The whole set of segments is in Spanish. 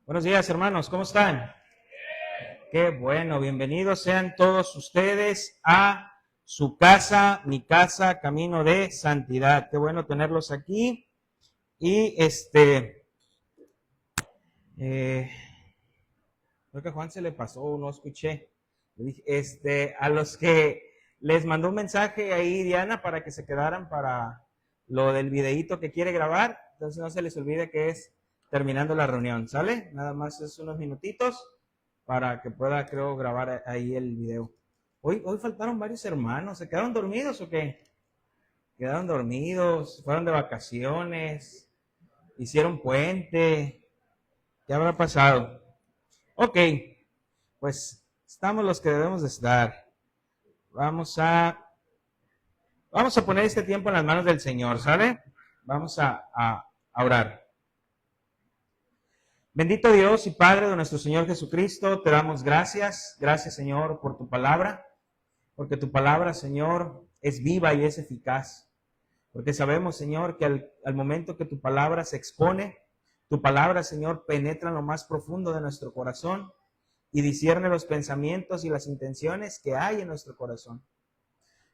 Buenos días, hermanos, ¿cómo están? Qué bueno, bienvenidos sean todos ustedes a su casa, mi casa, camino de santidad. Qué bueno tenerlos aquí. Y creo que a Juan se le pasó, no escuché. A los que les mandó un mensaje ahí Diana para que se quedaran para lo del videíto que quiere grabar. Entonces no se les olvide que es terminando la reunión, ¿sale? Nada más es unos minutitos para que pueda, creo, grabar ahí el video. Hoy faltaron varios hermanos. ¿Se quedaron dormidos o qué? Quedaron dormidos, fueron de vacaciones, hicieron puente. ¿Qué habrá pasado? Ok, pues estamos los que debemos de estar. Vamos a, vamos a poner este tiempo en las manos del Señor, ¿sale? Vamos a orar. Bendito Dios y Padre de nuestro Señor Jesucristo, te damos gracias. Gracias, Señor, por tu palabra, porque tu palabra, Señor, es viva y es eficaz. Porque sabemos, Señor, que al momento que tu palabra se expone, tu palabra, Señor, penetra en lo más profundo de nuestro corazón y discierne los pensamientos y las intenciones que hay en nuestro corazón.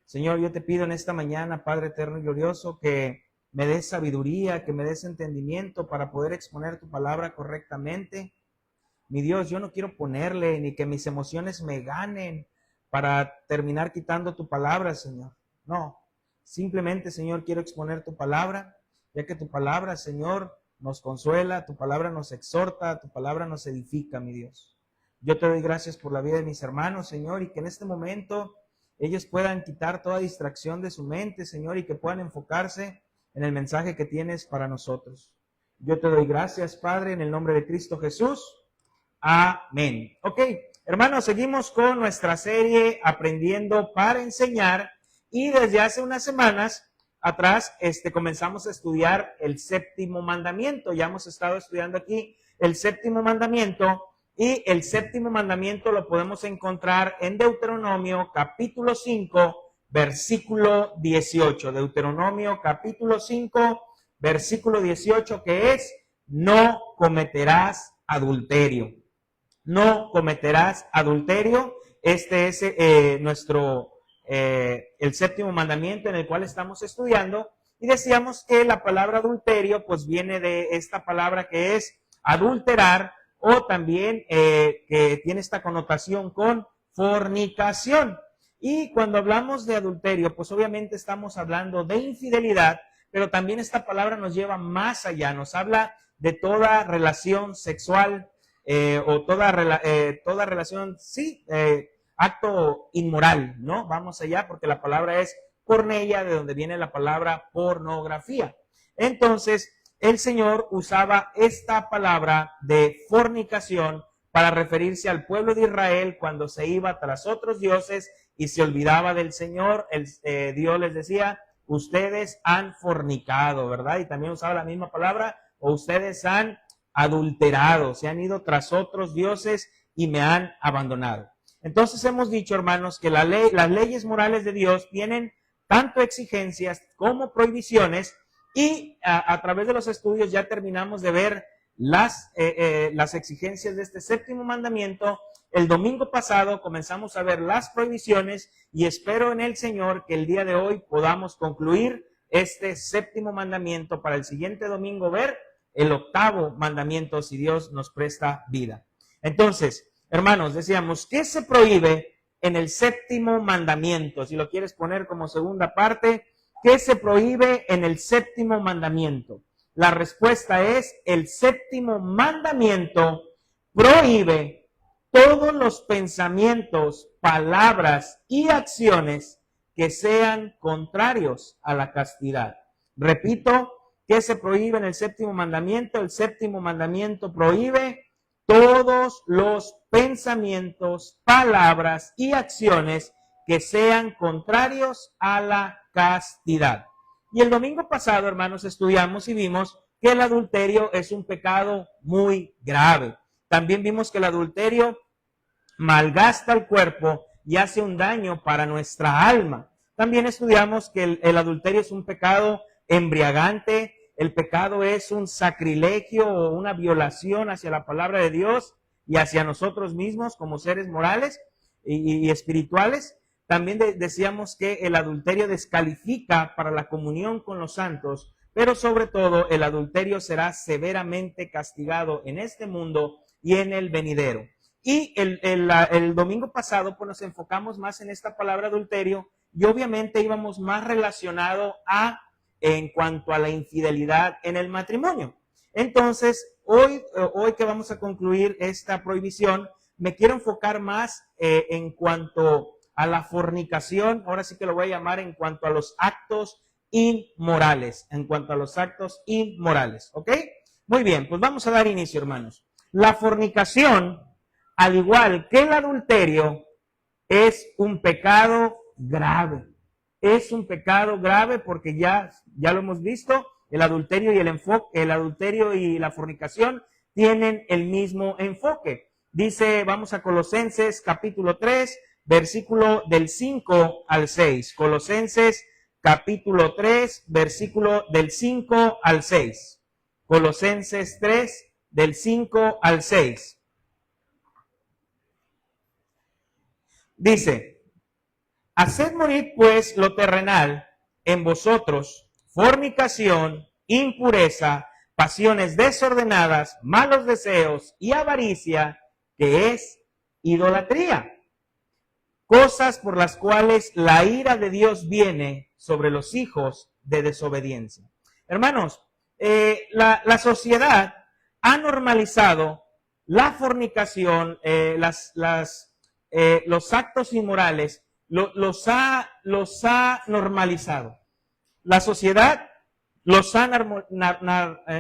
Señor, yo te pido en esta mañana, Padre eterno y glorioso, que me des sabiduría, que me des entendimiento para poder exponer tu palabra correctamente. Mi Dios, yo no quiero ponerle ni que mis emociones me ganen para terminar quitando tu palabra, Señor. No, simplemente, Señor, quiero exponer tu palabra, ya que tu palabra, Señor, nos consuela, tu palabra nos exhorta, tu palabra nos edifica, mi Dios. Yo te doy gracias por la vida de mis hermanos, Señor, y que en este momento ellos puedan quitar toda distracción de su mente, Señor, y que puedan enfocarse en el mensaje que tienes para nosotros. Yo te doy gracias, Padre, en el nombre de Cristo Jesús. Amén. Ok, hermanos, seguimos con nuestra serie Aprendiendo para Enseñar, y desde hace unas semanas atrás comenzamos a estudiar el séptimo mandamiento. Ya hemos estado estudiando aquí el séptimo mandamiento, y el séptimo mandamiento lo podemos encontrar en Deuteronomio capítulo 5, versículo 18. Deuteronomio capítulo 5, versículo 18, que es: no cometerás adulterio. No cometerás adulterio. Este es el séptimo mandamiento en el cual estamos estudiando, y decíamos que la palabra adulterio pues viene de esta palabra que es adulterar, o también que tiene esta connotación con fornicación. Y cuando hablamos de adulterio, pues obviamente estamos hablando de infidelidad, pero también esta palabra nos lleva más allá, nos habla de toda relación sexual, o toda relación, sí, acto inmoral, ¿no? Vamos allá, porque la palabra es porneia, de donde viene la palabra pornografía. Entonces, el Señor usaba esta palabra de fornicación para referirse al pueblo de Israel cuando se iba tras otros dioses y se olvidaba del Señor. Dios les decía: ustedes han fornicado, ¿verdad? Y también usaba la misma palabra: o ustedes han adulterado, se han ido tras otros dioses y me han abandonado. Entonces hemos dicho, hermanos, que las leyes morales de Dios tienen tanto exigencias como prohibiciones, y a través de los estudios ya terminamos de ver las exigencias de este séptimo mandamiento. El domingo pasado comenzamos a ver las prohibiciones, y espero en el Señor que el día de hoy podamos concluir este séptimo mandamiento para el siguiente domingo ver el octavo mandamiento, si Dios nos presta vida. Entonces, hermanos, decíamos, ¿qué se prohíbe en el séptimo mandamiento? Si lo quieres poner como segunda parte, ¿qué se prohíbe en el séptimo mandamiento? La respuesta es: el séptimo mandamiento prohíbe todos los pensamientos, palabras y acciones que sean contrarios a la castidad. Repito, ¿qué se prohíbe en el séptimo mandamiento? El séptimo mandamiento prohíbe todos los pensamientos, palabras y acciones que sean contrarios a la castidad. Y el domingo pasado, hermanos, estudiamos y vimos que el adulterio es un pecado muy grave. También vimos que el adulterio malgasta el cuerpo y hace un daño para nuestra alma. También estudiamos que el adulterio es un pecado embriagante, el pecado es un sacrilegio o una violación hacia la palabra de Dios y hacia nosotros mismos como seres morales y espirituales. También decíamos que el adulterio descalifica para la comunión con los santos, pero sobre todo el adulterio será severamente castigado en este mundo y en el venidero. Y el domingo pasado pues nos enfocamos más en esta palabra adulterio y obviamente íbamos más relacionado en cuanto a la infidelidad en el matrimonio. Entonces, hoy que vamos a concluir esta prohibición, me quiero enfocar más en cuanto a la fornicación, ahora sí que lo voy a llamar en cuanto a los actos inmorales, ¿ok? Muy bien, pues vamos a dar inicio, hermanos. La fornicación, al igual que el adulterio, es un pecado grave. Es un pecado grave porque ya lo hemos visto, el adulterio y la fornicación tienen el mismo enfoque. Dice, vamos a Colosenses capítulo 3, versículo del 5 al 6. Colosenses capítulo 3, versículo del 5 al 6. Colosenses 3, del 5 al 6. Dice, haced morir pues lo terrenal en vosotros, fornicación, impureza, pasiones desordenadas, malos deseos y avaricia, que es idolatría. Cosas por las cuales la ira de Dios viene sobre los hijos de desobediencia. Hermanos, la sociedad ha normalizado la fornicación, los actos inmorales, los ha normalizado. La sociedad los ha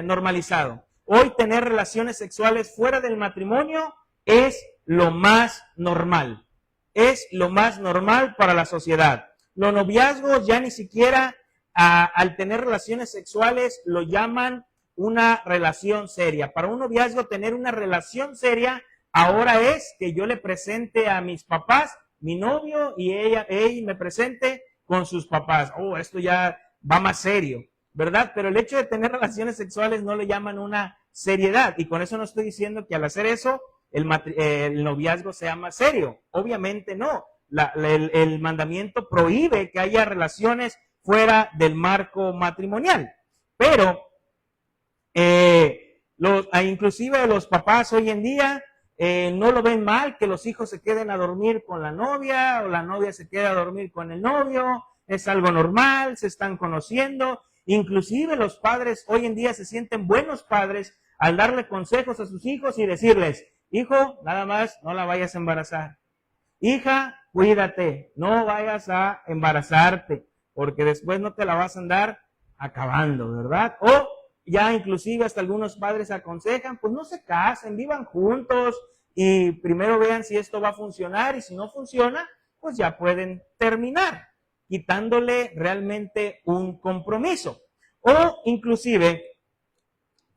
normalizado. Hoy tener relaciones sexuales fuera del matrimonio es lo más normal. Es lo más normal para la sociedad. Los noviazgos ya ni siquiera al tener relaciones sexuales lo llaman una relación seria. Para un noviazgo tener una relación seria ahora es que yo le presente a mis papás mi novio y ella me presente con sus papás. Oh, esto ya va más serio, ¿verdad? Pero el hecho de tener relaciones sexuales no le llaman una seriedad. Y con eso no estoy diciendo que al hacer eso el noviazgo sea más serio. Obviamente no. El mandamiento prohíbe que haya relaciones fuera del marco matrimonial. Pero inclusive los papás hoy en día no lo ven mal que los hijos se queden a dormir con la novia o la novia se quede a dormir con el novio. Es algo normal, se están conociendo. Inclusive los padres hoy en día se sienten buenos padres al darle consejos a sus hijos y decirles, hijo, nada más no la vayas a embarazar. Hija, cuídate, no vayas a embarazarte, porque después no te la vas a andar acabando, ¿verdad? O ya inclusive hasta algunos padres aconsejan, pues no se casen, vivan juntos y primero vean si esto va a funcionar y si no funciona, pues ya pueden terminar, quitándole realmente un compromiso. O inclusive,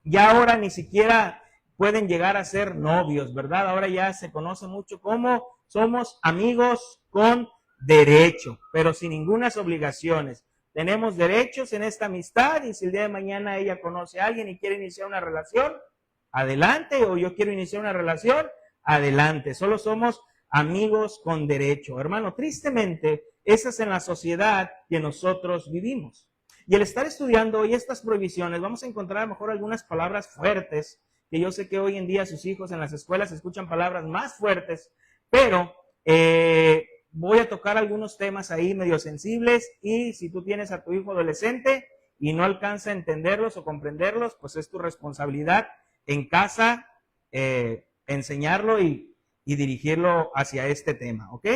ya ahora ni siquiera pueden llegar a ser novios, ¿verdad? Ahora ya se conoce mucho como somos amigos con derecho, pero sin ninguna obligaciones. Tenemos derechos en esta amistad y si el día de mañana ella conoce a alguien y quiere iniciar una relación, adelante, o yo quiero iniciar una relación, adelante. Solo somos amigos con derecho. Hermano, tristemente, esa es en la sociedad que nosotros vivimos. Y al estar estudiando hoy estas prohibiciones, vamos a encontrar a lo mejor algunas palabras fuertes, que yo sé que hoy en día sus hijos en las escuelas escuchan palabras más fuertes, pero voy a tocar algunos temas ahí medio sensibles y si tú tienes a tu hijo adolescente y no alcanza a entenderlos o comprenderlos, pues es tu responsabilidad en casa enseñarlo y dirigirlo hacia este tema, ¿ok?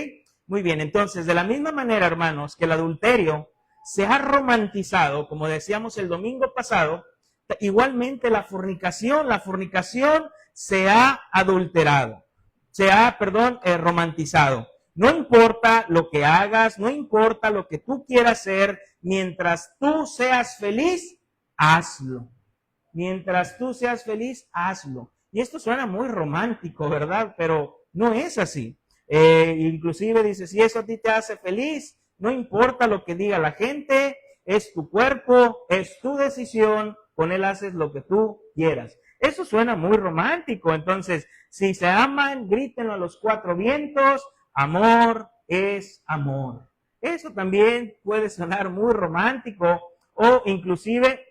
Muy bien, entonces de la misma manera, hermanos, que el adulterio se ha romantizado, como decíamos el domingo pasado, igualmente la fornicación se ha adulterado, romantizado. No importa lo que hagas, no importa lo que tú quieras hacer, mientras tú seas feliz, hazlo. Mientras tú seas feliz, hazlo. Y esto suena muy romántico, ¿verdad? Pero no es así. Inclusive dice, si eso a ti te hace feliz, no importa lo que diga la gente, es tu cuerpo, es tu decisión, con él haces lo que tú quieras. Eso suena muy romántico. Entonces, si se aman, grítenlo a los cuatro vientos, amor es amor. Eso también puede sonar muy romántico, o inclusive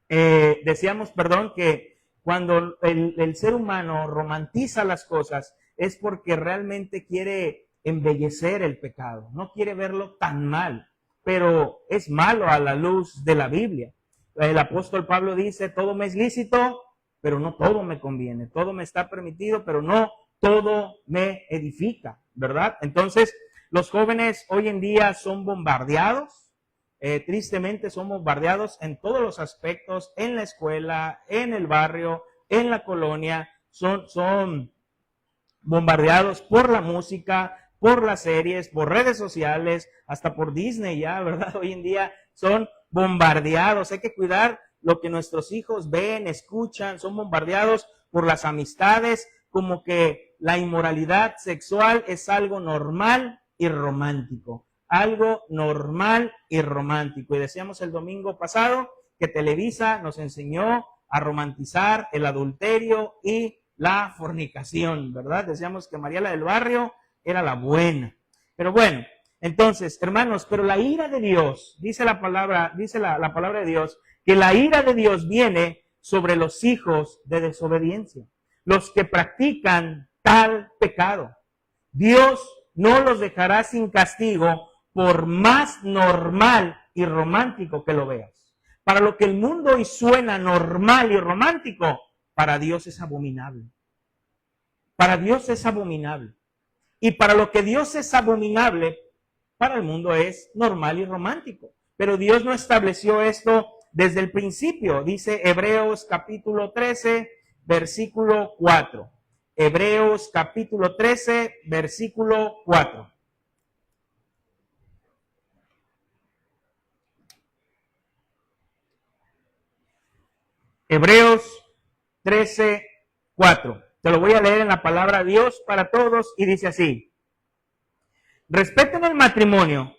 decíamos, que cuando el ser humano romantiza las cosas es porque realmente quiere embellecer el pecado, no quiere verlo tan mal, pero es malo a la luz de la Biblia. El apóstol Pablo dice, todo me es lícito, pero no todo me conviene, todo me está permitido, pero no todo me edifica, ¿verdad? Entonces, los jóvenes hoy en día son bombardeados. Tristemente son bombardeados en todos los aspectos, en la escuela, en el barrio, en la colonia, son bombardeados por la música, por las series, por redes sociales, hasta por Disney ya, ¿verdad? Hoy en día son bombardeados, hay que cuidar lo que nuestros hijos ven, escuchan, son bombardeados por las amistades, como que la inmoralidad sexual es algo normal y romántico. Algo normal y romántico. Y decíamos el domingo pasado que Televisa nos enseñó a romantizar el adulterio y la fornicación, ¿verdad? Decíamos que Mariela del Barrio era la buena. Pero bueno, entonces, hermanos, pero la ira de Dios, dice la palabra de Dios, que la ira de Dios viene sobre los hijos de desobediencia, los que practican tal pecado. Dios no los dejará sin castigo por más normal y romántico que lo veas. Para lo que el mundo hoy suena normal y romántico, para Dios es abominable. Para Dios es abominable. Y para lo que Dios es abominable, para el mundo es normal y romántico. Pero Dios no estableció esto desde el principio. Dice Hebreos capítulo 13, versículo 4. Hebreos capítulo 13, versículo 4. Hebreos 13, 4. Te lo voy a leer en la palabra Dios para todos y dice así. Respeten el matrimonio,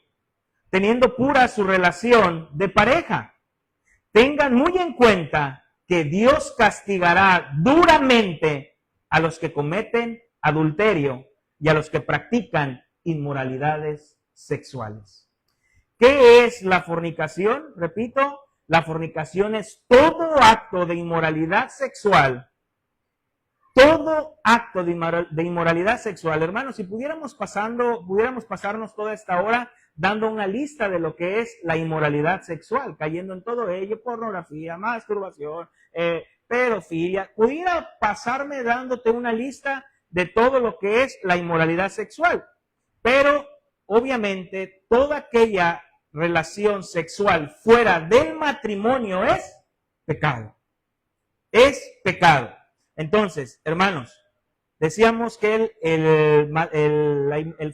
teniendo pura su relación de pareja. Tengan muy en cuenta que Dios castigará duramente a los que cometen adulterio y a los que practican inmoralidades sexuales. ¿Qué es la fornicación? Repito, la fornicación es todo acto de inmoralidad sexual. Todo acto de inmoralidad sexual. Hermanos, si pudiéramos pasarnos toda esta hora dando una lista de lo que es la inmoralidad sexual, cayendo en todo ello, pornografía, masturbación, pedofilia, pudiera pasarme dándote una lista de todo lo que es la inmoralidad sexual. Pero, obviamente, toda aquella relación sexual fuera del matrimonio es pecado. Es pecado. Entonces, hermanos, decíamos que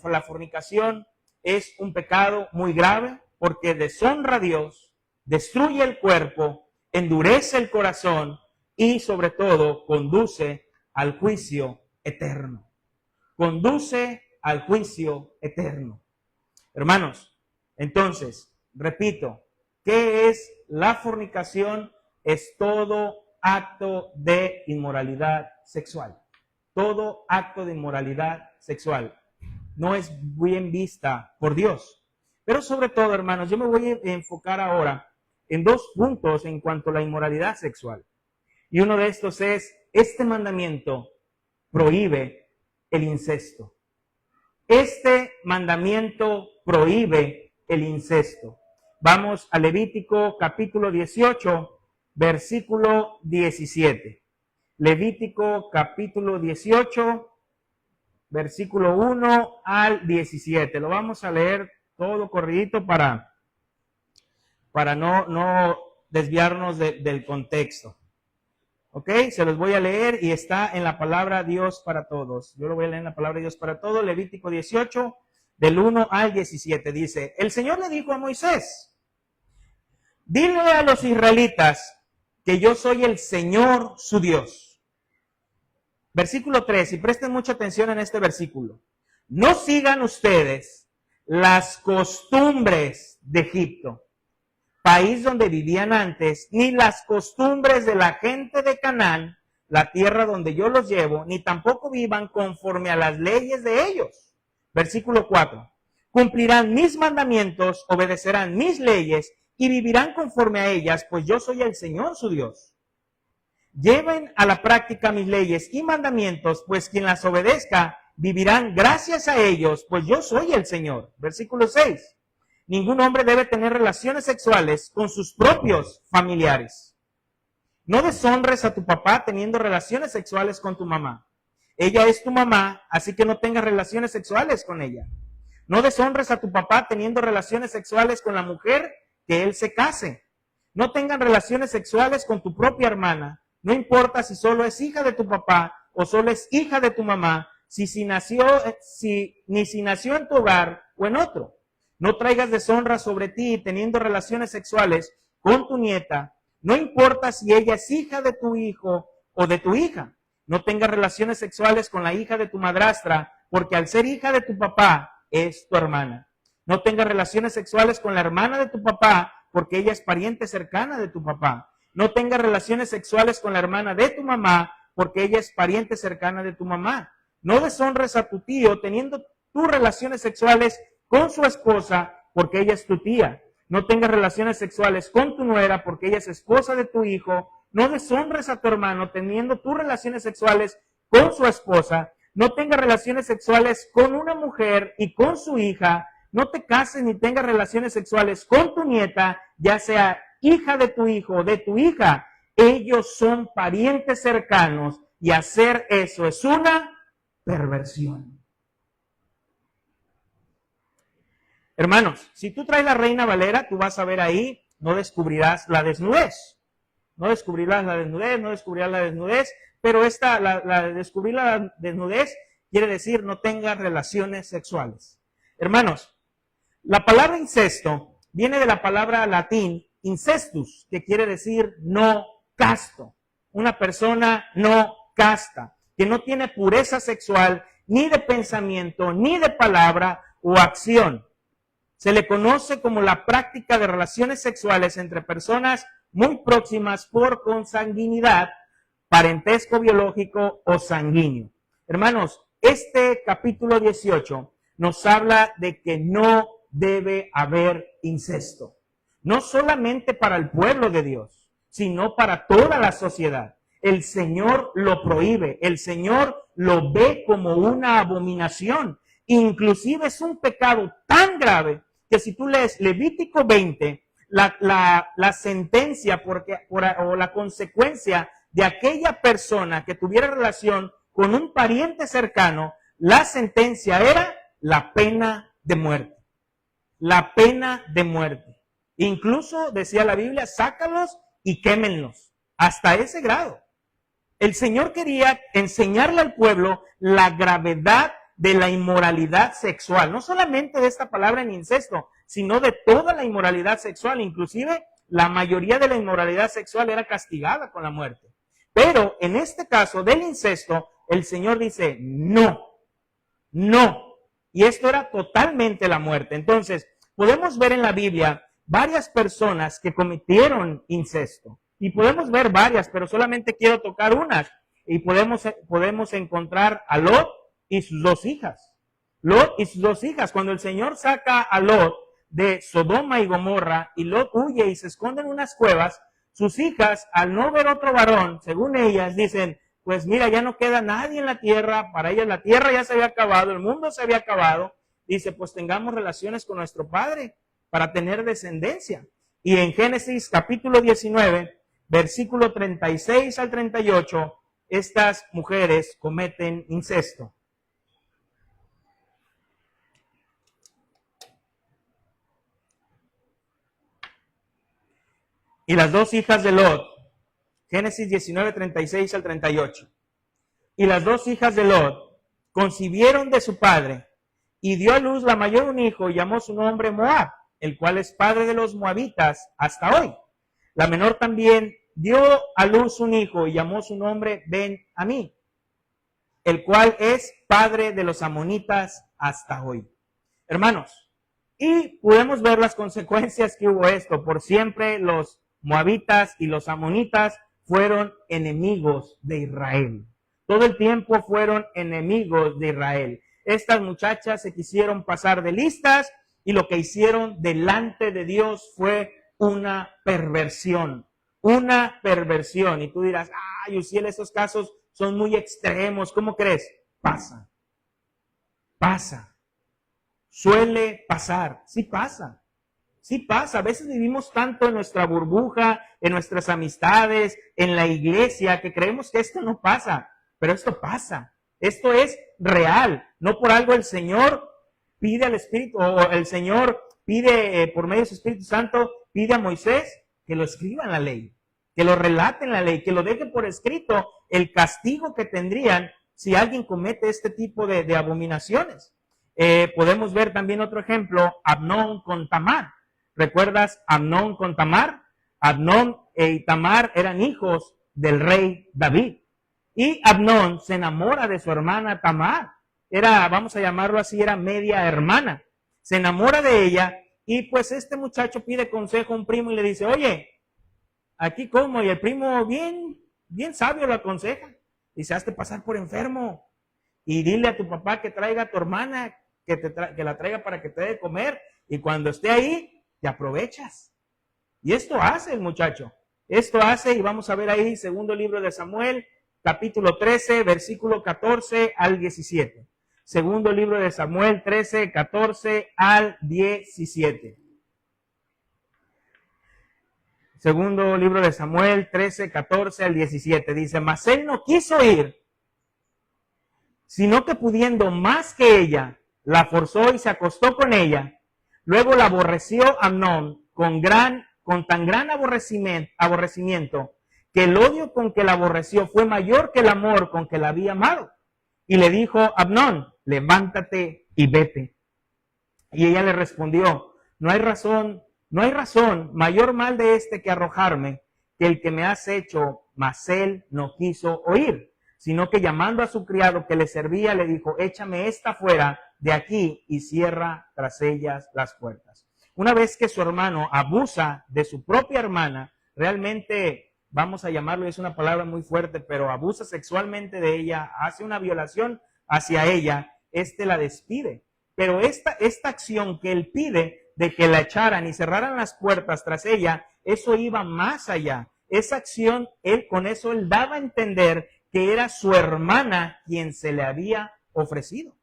la fornicación es un pecado muy grave porque deshonra a Dios, destruye el cuerpo, endurece el corazón y sobre todo conduce al juicio eterno. Conduce al juicio eterno. Hermanos, entonces, repito, ¿qué es la fornicación? Es todo acto de inmoralidad sexual. Todo acto de inmoralidad sexual. No es bien vista por Dios. Pero sobre todo, hermanos, yo me voy a enfocar ahora en dos puntos en cuanto a la inmoralidad sexual. Y uno de estos es, este mandamiento prohíbe el incesto. Este mandamiento prohíbe el incesto. Vamos a Levítico capítulo 18, versículo 17. Levítico capítulo 18, versículo 1 al 17. Lo vamos a leer todo corridito para no desviarnos del contexto. ¿Ok? Se los voy a leer y está en la palabra Dios para todos. Yo lo voy a leer en la palabra Dios para todos. Levítico 18, del 1 al 17. Dice, el Señor le dijo a Moisés, dile a los israelitas que yo soy el Señor su Dios. Versículo 3, y presten mucha atención en este versículo. No sigan ustedes las costumbres de Egipto país donde vivían antes, ni las costumbres de la gente de Canaán, la tierra donde yo los llevo, ni tampoco vivan conforme a las leyes de ellos. Versículo 4. Cumplirán mis mandamientos, obedecerán mis leyes y vivirán conforme a ellas, pues yo soy el Señor su Dios. Lleven a la práctica mis leyes y mandamientos, pues quien las obedezca vivirán gracias a ellos, pues yo soy el Señor. Versículo 6. Ningún hombre debe tener relaciones sexuales con sus propios familiares. No deshonres a tu papá teniendo relaciones sexuales con tu mamá. Ella es tu mamá, así que no tengas relaciones sexuales con ella. No deshonres a tu papá teniendo relaciones sexuales con la mujer que él se case. No tengan relaciones sexuales con tu propia hermana. No importa si solo es hija de tu papá o solo es hija de tu mamá, ni si nació en tu hogar o en otro. No traigas deshonra sobre ti teniendo relaciones sexuales con tu nieta. No importa si ella es hija de tu hijo o de tu hija. No tengas relaciones sexuales con la hija de tu madrastra, porque al ser hija de tu papá es tu hermana. No tengas relaciones sexuales con la hermana de tu papá, porque ella es pariente cercana de tu papá. No tengas relaciones sexuales con la hermana de tu mamá, porque ella es pariente cercana de tu mamá. No deshonres a tu tío teniendo tus relaciones sexuales con su esposa, porque ella es tu tía. No tengas relaciones sexuales con tu nuera, porque ella es esposa de tu hijo. No deshonres a tu hermano teniendo tus relaciones sexuales con su esposa. No tengas relaciones sexuales con una mujer y con su hija. No te cases ni tengas relaciones sexuales con tu nieta, ya sea hija de tu hijo o de tu hija. Ellos son parientes cercanos y hacer eso es una perversión. Hermanos, si tú traes la Reina Valera, tú vas a ver ahí, no descubrirás la desnudez. No descubrirás la desnudez, no descubrirás la desnudez, pero descubrir la desnudez quiere decir no tengas relaciones sexuales. Hermanos, la palabra incesto viene de la palabra latín incestus, que quiere decir no casto. Una persona no casta, que no tiene pureza sexual, ni de pensamiento, ni de palabra o acción. Se le conoce como la práctica de relaciones sexuales entre personas muy próximas por consanguinidad, parentesco biológico o sanguíneo. Hermanos, este capítulo 18 nos habla de que no debe haber incesto. No solamente para el pueblo de Dios, sino para toda la sociedad. El Señor lo prohíbe, el Señor lo ve como una abominación. Inclusive es un pecado tan grave que si tú lees Levítico 20, la sentencia o la consecuencia de aquella persona que tuviera relación con un pariente cercano, la sentencia era la pena de muerte. La pena de muerte. Incluso decía la Biblia, sácalos y quémenlos. Hasta ese grado. El Señor quería enseñarle al pueblo la gravedad de la inmoralidad sexual. No solamente de esta palabra en incesto, sino de toda la inmoralidad sexual. Inclusive la mayoría de la inmoralidad sexual era castigada con la muerte. Pero en este caso del incesto, el Señor dice, no, no. Y esto era totalmente la muerte. Entonces, podemos ver en la Biblia varias personas que cometieron incesto. Y podemos ver varias, pero solamente quiero tocar unas. Y podemos encontrar a Lot y sus dos hijas. Lot y sus dos hijas. Cuando el Señor saca a Lot de Sodoma y Gomorra y Lot huye y se esconde en unas cuevas, sus hijas, al no ver otro varón, según ellas, dicen, pues mira, ya no queda nadie en la tierra, para ellas la tierra ya se había acabado, el mundo se había acabado, dice, pues tengamos relaciones con nuestro padre para tener descendencia. Y en Génesis capítulo 19, versículo 36 al 38, estas mujeres cometen incesto. Y las dos hijas de Lot, Génesis 19, 36 al 38. Y las dos hijas de Lot concibieron de su padre y dio a luz la mayor un hijo y llamó su nombre Moab, el cual es padre de los moabitas hasta hoy. La menor también dio a luz un hijo y llamó su nombre Ben-Amí, el cual es padre de los amonitas hasta hoy. Hermanos, Y podemos ver las consecuencias que hubo esto. Por siempre los moabitas y los amonitas fueron enemigos de Israel. Todo el tiempo fueron enemigos de Israel. Estas muchachas se quisieron pasar de listas y lo que hicieron delante de Dios fue una perversión. Una perversión. Y tú dirás, ay, Uziel, esos casos son muy extremos. ¿Cómo crees? Pasa. Pasa. Suele pasar. Sí pasa. Sí pasa. A veces vivimos tanto en nuestra burbuja, en nuestras amistades, en la iglesia, que creemos que esto no pasa. Pero esto pasa. Esto es real. No por algo el Señor pide al Espíritu, o el Señor pide por medio de su Espíritu Santo, pide a Moisés que lo escriba en la ley, que lo relate en la ley, que lo deje por escrito el castigo que tendrían si alguien comete este tipo de abominaciones. Podemos ver también otro ejemplo, Amnón con Tamar. ¿Recuerdas Amnón con Tamar? Amnón y Tamar eran hijos del rey David. Y Amnón se enamora de su hermana Tamar. Era, vamos a llamarlo así, era media hermana. Se enamora de ella y pues este muchacho pide consejo a un primo y le dice, oye, ¿aquí cómo? Y el primo bien sabio lo aconseja. Dice, hazte pasar por enfermo y dile a tu papá que traiga a tu hermana, que la traiga para que te dé de comer y cuando esté ahí, te aprovechas. Y esto hace el muchacho. Esto hace, y vamos a ver ahí, segundo libro de Samuel, capítulo 13, versículo 14 al 17. Segundo libro de Samuel 13, 14 al 17. Segundo libro de Samuel 13, 14 al 17. Dice, mas él no quiso ir, sino que pudiendo más que ella, la forzó y se acostó con ella. Luego la aborreció Amnón con tan gran aborrecimiento, que el odio con que la aborreció fue mayor que el amor con que la había amado. Y le dijo, Amnón, levántate y vete. Y ella le respondió, no hay razón, mayor mal de este que arrojarme, que el que me has hecho, mas él no quiso oír, sino que llamando a su criado que le servía, le dijo, échame esta fuera de aquí y cierra tras ellas las puertas. Una vez que su hermano abusa de su propia hermana, realmente, vamos a llamarlo, es una palabra muy fuerte, pero abusa sexualmente de ella, hace una violación hacia ella, la despide. Pero esta acción que él pide de que la echaran y cerraran las puertas tras ella, eso iba más allá. Esa acción, con eso él daba a entender que era su hermana quien se le había ofrecido.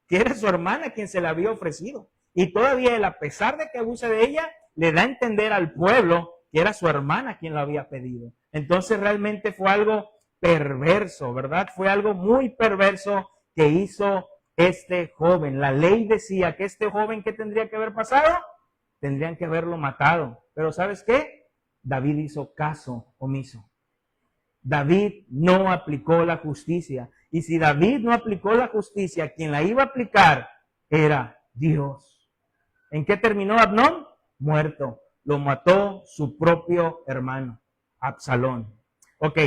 Que era su hermana quien se le había ofrecido. Y todavía él, a pesar de que abusa de ella, le da a entender al pueblo que era su hermana quien lo había pedido. Entonces realmente fue algo perverso, ¿verdad? Fue algo muy perverso que hizo este joven. La ley decía que este joven, ¿qué tendría que haber pasado? Tendrían que haberlo matado. Pero ¿sabes qué? David hizo caso omiso. David no aplicó la justicia. Y si David no aplicó la justicia, quien la iba a aplicar era Dios. ¿En qué terminó Amnón? Muerto. Lo mató su propio hermano, Absalón. Ok,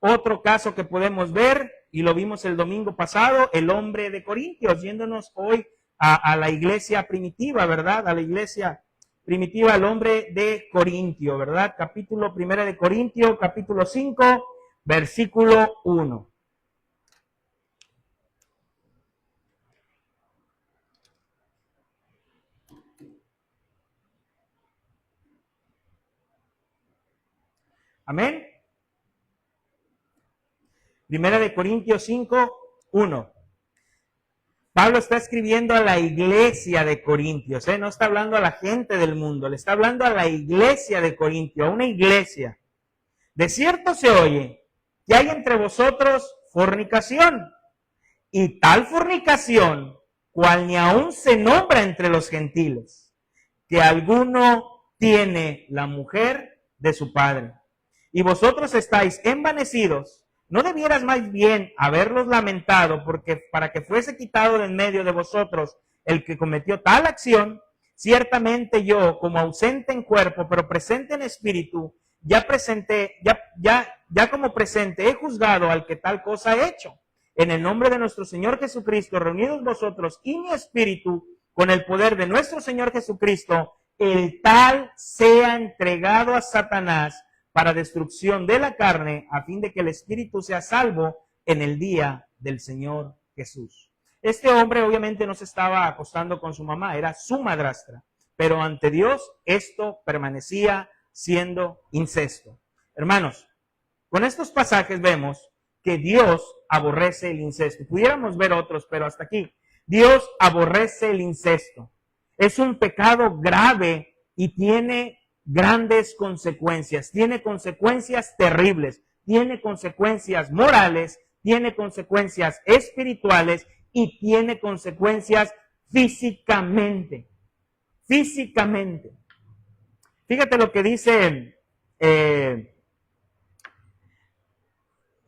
otro caso que podemos ver, y lo vimos el domingo pasado, el hombre de Corintios, yéndonos hoy a la iglesia primitiva, ¿verdad? A la iglesia primitiva, el hombre de Corintio, ¿verdad? Capítulo 1 de Corintio, capítulo 5, versículo 1. Amén. 1 de Corintios 5, 1. Pablo está escribiendo a la iglesia de Corintios, no está hablando a la gente del mundo, le está hablando a la iglesia de Corintio, a una iglesia. De cierto se oye que hay entre vosotros fornicación, y tal fornicación, cual ni aún se nombra entre los gentiles, que alguno tiene la mujer de su padre. Y vosotros estáis envanecidos. ¿No debieras más bien haberlos lamentado para que fuese quitado de en medio de vosotros el que cometió tal acción? Ciertamente yo, como ausente en cuerpo, pero presente en espíritu, ya como presente he juzgado al que tal cosa ha hecho. En el nombre de nuestro Señor Jesucristo, reunidos vosotros y mi espíritu, con el poder de nuestro Señor Jesucristo, el tal sea entregado a Satanás para destrucción de la carne, a fin de que el espíritu sea salvo en el día del Señor Jesús. Este hombre obviamente no se estaba acostando con su mamá, era su madrastra, pero ante Dios esto permanecía siendo incesto. Hermanos, con estos pasajes vemos que Dios aborrece el incesto. Pudiéramos ver otros, pero hasta aquí. Dios aborrece el incesto. Es un pecado grave y tiene grandes consecuencias. Tiene consecuencias terribles. Tiene consecuencias morales, tiene consecuencias espirituales y tiene consecuencias físicamente. Físicamente. Fíjate lo que dice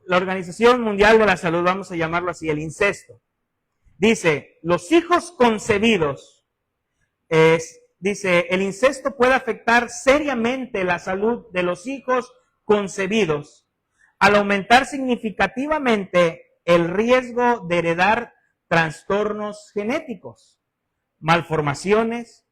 la Organización Mundial de la Salud, vamos a llamarlo así, el incesto. Dice, los hijos concebidos, dice, el incesto puede afectar seriamente la salud de los hijos concebidos al aumentar significativamente el riesgo de heredar trastornos genéticos, malformaciones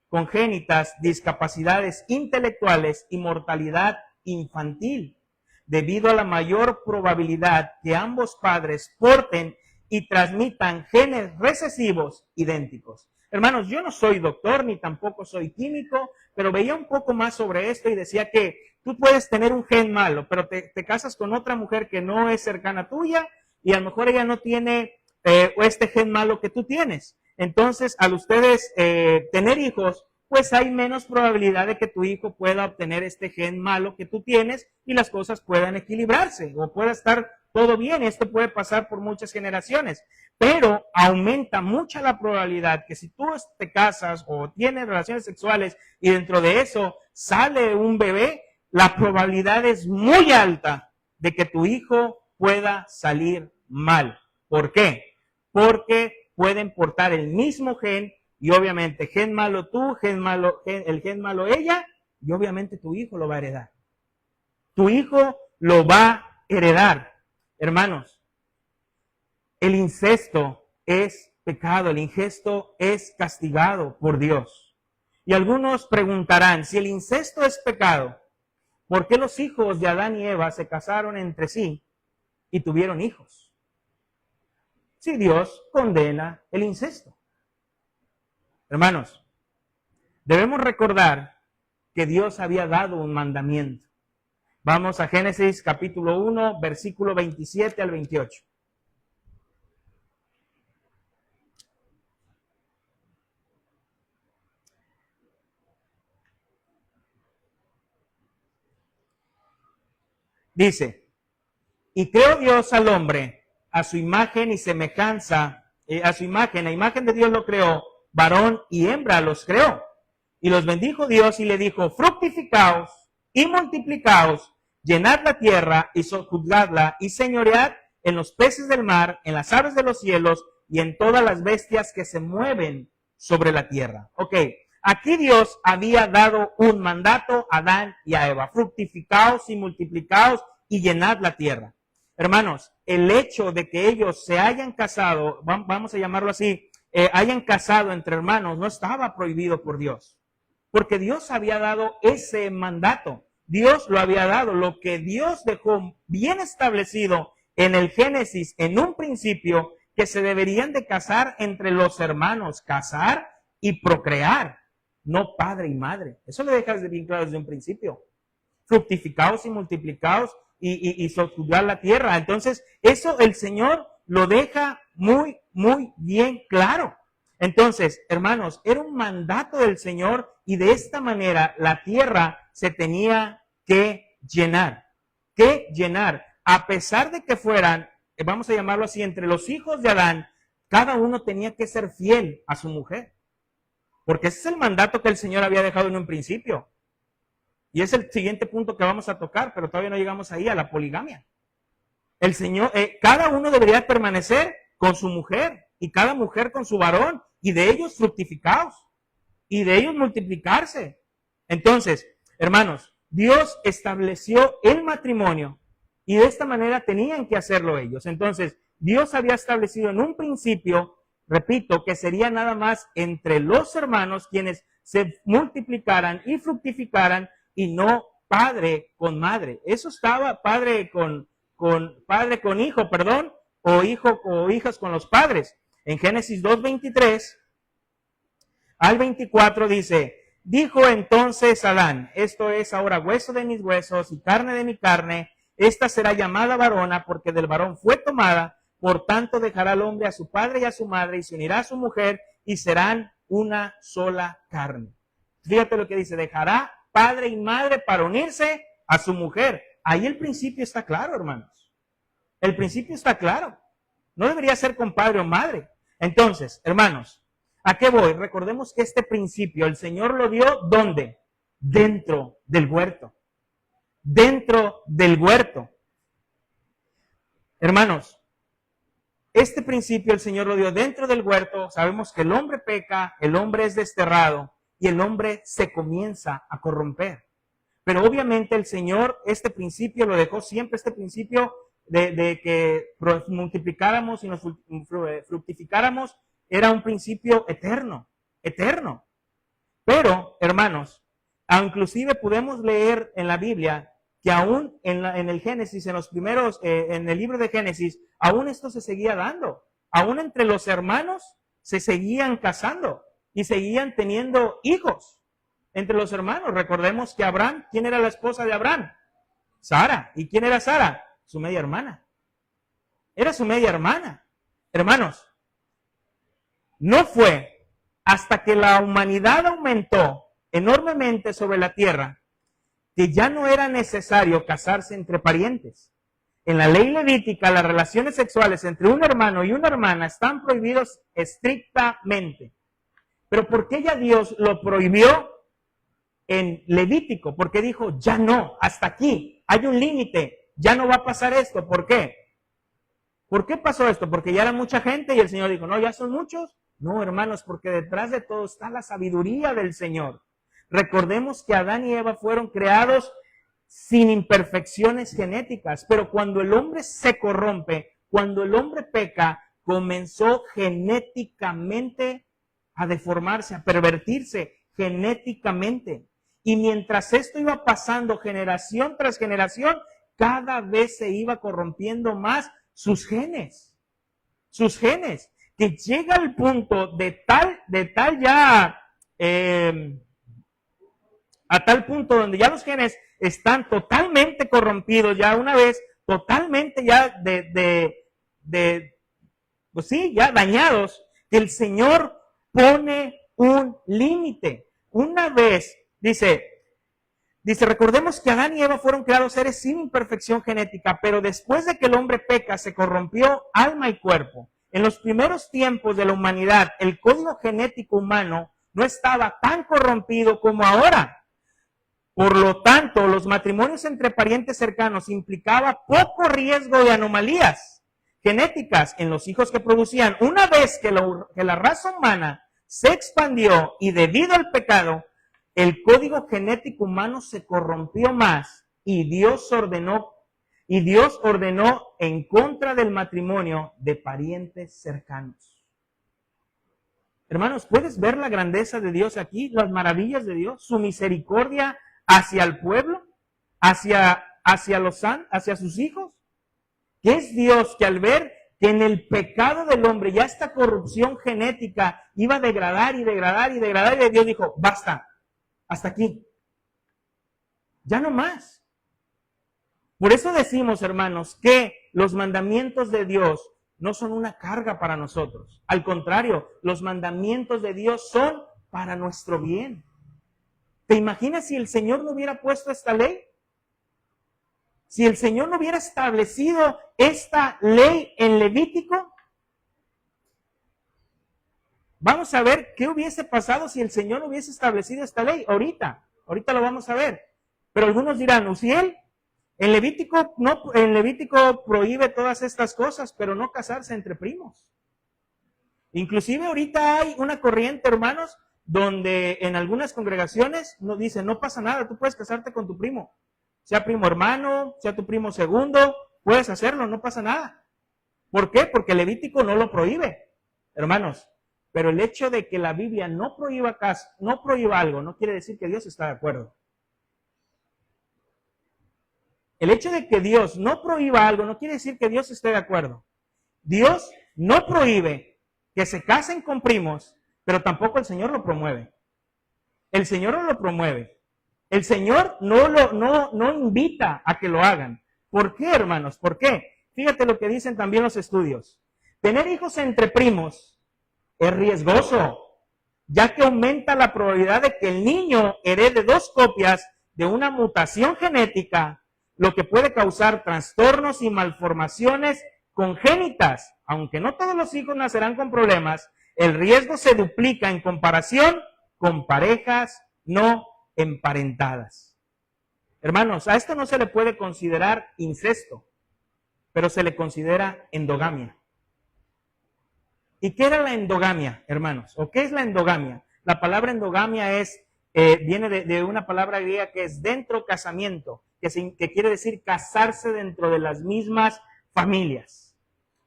congénitas, discapacidades intelectuales y mortalidad infantil, debido a la mayor probabilidad que ambos padres porten y transmitan genes recesivos idénticos. Hermanos, yo no soy doctor ni tampoco soy químico, pero veía un poco más sobre esto y decía que tú puedes tener un gen malo, pero te casas con otra mujer que no es cercana tuya y a lo mejor ella no tiene este gen malo que tú tienes. Entonces, al ustedes tener hijos, pues hay menos probabilidad de que tu hijo pueda obtener este gen malo que tú tienes y las cosas puedan equilibrarse o pueda estar todo bien. Esto puede pasar por muchas generaciones, pero aumenta mucha la probabilidad que si tú te casas o tienes relaciones sexuales y dentro de eso sale un bebé, la probabilidad es muy alta de que tu hijo pueda salir mal. ¿Por qué? Porque pueden portar el mismo gen y obviamente gen malo tú, el gen malo ella, y obviamente tu hijo lo va a heredar. Tu hijo lo va a heredar. Hermanos, el incesto es pecado, el incesto es castigado por Dios. Y algunos preguntarán, si el incesto es pecado, ¿por qué los hijos de Adán y Eva se casaron entre sí y tuvieron hijos? Si Dios condena el incesto. Hermanos, debemos recordar que Dios había dado un mandamiento. Vamos a Génesis capítulo 1, versículo 27 al 28. Dice, y creó Dios al hombre a su imagen y semejanza, a su imagen, la imagen de Dios lo creó, varón y hembra los creó. Y los bendijo Dios y le dijo, fructificaos y multiplicaos, llenad la tierra y sojuzgadla y señoread en los peces del mar, en las aves de los cielos y en todas las bestias que se mueven sobre la tierra. Ok, aquí Dios había dado un mandato a Adán y a Eva, fructificaos y multiplicaos y llenad la tierra. Hermanos, el hecho de que ellos se hayan casado, vamos a llamarlo así, hayan casado entre hermanos, no estaba prohibido por Dios. Porque Dios había dado ese mandato. Dios lo había dado. Lo que Dios dejó bien establecido en el Génesis, en un principio, que se deberían de casar entre los hermanos, casar y procrear, no padre y madre. Eso lo dejas de bien claro desde un principio. Fructificaos y multiplicaos y sojuzgar la tierra. Entonces, eso el Señor lo deja muy, muy bien claro. Entonces, hermanos, era un mandato del Señor y de esta manera la tierra se tenía que llenar. Que llenar. A pesar de que fueran, vamos a llamarlo así, entre los hijos de Adán, cada uno tenía que ser fiel a su mujer. Porque ese es el mandato que el Señor había dejado en un principio. Y es el siguiente punto que vamos a tocar, pero todavía no llegamos ahí, a la poligamia. El Señor, cada uno debería permanecer con su mujer y cada mujer con su varón y de ellos fructificados y de ellos multiplicarse. Entonces, hermanos, Dios estableció el matrimonio y de esta manera tenían que hacerlo ellos. Entonces, Dios había establecido en un principio repito, que sería nada más entre los hermanos quienes se multiplicaran y fructificaran y no padre con madre. Eso estaba padre con hijo, perdón, o hijo o hijas con los padres. En Génesis 2:23 al 24 dice, dijo entonces Adán, esto es ahora hueso de mis huesos y carne de mi carne, esta será llamada varona porque del varón fue tomada, por tanto dejará al hombre a su padre y a su madre y se unirá a su mujer y serán una sola carne. Fíjate lo que dice, dejará padre y madre para unirse a su mujer. Ahí el principio está claro, hermanos. El principio está claro. No debería ser con padre o madre. Entonces, hermanos, ¿a qué voy? Recordemos que este principio el Señor lo dio, ¿dónde? Dentro del huerto. Dentro del huerto. Hermanos, este principio el Señor lo dio dentro del huerto. Sabemos que el hombre peca, el hombre es desterrado y el hombre se comienza a corromper. Pero obviamente el Señor este principio lo dejó siempre, este principio de que multiplicáramos y nos fructificáramos, era un principio eterno, eterno. Pero, hermanos, inclusive podemos leer en la Biblia que aún en el Génesis, en los primeros, en el libro de Génesis, aún esto se seguía dando. Aún entre los hermanos se seguían casando y seguían teniendo hijos entre los hermanos. Recordemos que Abraham, ¿quién era la esposa de Abraham? Sara. ¿Y quién era Sara? Su media hermana. Era su media hermana. Hermanos, no fue hasta que la humanidad aumentó enormemente sobre la tierra que ya no era necesario casarse entre parientes. En la ley levítica, las relaciones sexuales entre un hermano y una hermana están prohibidos estrictamente. Pero ¿por qué ya Dios lo prohibió en Levítico? Porque dijo, ya no, hasta aquí, hay un límite, ya no va a pasar esto. ¿Por qué? ¿Por qué pasó esto? Porque ya era mucha gente y el Señor dijo, no, ya son muchos. No, hermanos, porque detrás de todo está la sabiduría del Señor. Recordemos que Adán y Eva fueron creados sin imperfecciones genéticas, pero cuando el hombre se corrompe, cuando el hombre peca, comenzó genéticamente a deformarse, a pervertirse genéticamente. Y mientras esto iba pasando generación tras generación, cada vez se iba corrompiendo más sus genes, que llega al punto de tal ya, a tal punto donde ya los genes están totalmente corrompidos, ya una vez totalmente ya pues sí, ya dañados, que el Señor pone un límite. Una vez, dice, recordemos que Adán y Eva fueron creados seres sin imperfección genética, pero después de que el hombre peca, se corrompió alma y cuerpo. En los primeros tiempos de la humanidad, el código genético humano no estaba tan corrompido como ahora. Por lo tanto, los matrimonios entre parientes cercanos implicaba poco riesgo de anomalías genéticas en los hijos que producían. Una vez que la raza humana se expandió y debido al pecado, el código genético humano se corrompió más y Dios ordenó en contra del matrimonio de parientes cercanos. Hermanos, ¿puedes ver la grandeza de Dios aquí? Las maravillas de Dios, su misericordia hacia el pueblo, hacia sus hijos. ¿Qué es Dios que al ver que en el pecado del hombre ya esta corrupción genética iba a degradar y Dios dijo, basta, hasta aquí, ya no más? Por eso decimos, hermanos, que los mandamientos de Dios no son una carga para nosotros. Al contrario, los mandamientos de Dios son para nuestro bien. ¿Te imaginas si el Señor no hubiera puesto esta ley? Si el Señor no hubiera establecido esta ley en Levítico, vamos a ver qué hubiese pasado si el Señor no hubiese establecido esta ley. Ahorita lo vamos a ver. Pero algunos dirán, Uziel, en Levítico prohíbe todas estas cosas, pero no casarse entre primos. Inclusive ahorita hay una corriente, hermanos, donde en algunas congregaciones nos dicen, no pasa nada, tú puedes casarte con tu primo. Sea primo hermano, sea tu primo segundo, puedes hacerlo, no pasa nada. ¿Por qué? Porque Levítico no lo prohíbe. Hermanos, pero el hecho de que la Biblia no prohíba algo no quiere decir que Dios está de acuerdo. El hecho de que Dios no prohíba algo no quiere decir que Dios esté de acuerdo. Dios no prohíbe que se casen con primos, pero tampoco el Señor lo promueve. El Señor no lo promueve. El Señor no invita a que lo hagan. ¿Por qué, hermanos? ¿Por qué? Fíjate lo que dicen también los estudios. Tener hijos entre primos es riesgoso, ya que aumenta la probabilidad de que el niño herede 2 copias de una mutación genética, lo que puede causar trastornos y malformaciones congénitas. Aunque no todos los hijos nacerán con problemas, el riesgo se duplica en comparación con parejas no emparentadas. Hermanos, a esto no se le puede considerar incesto, pero se le considera endogamia. ¿Y qué era la endogamia, hermanos? ¿O qué es la endogamia? La palabra endogamia viene de una palabra griega que es dentro casamiento, que quiere decir casarse dentro de las mismas familias.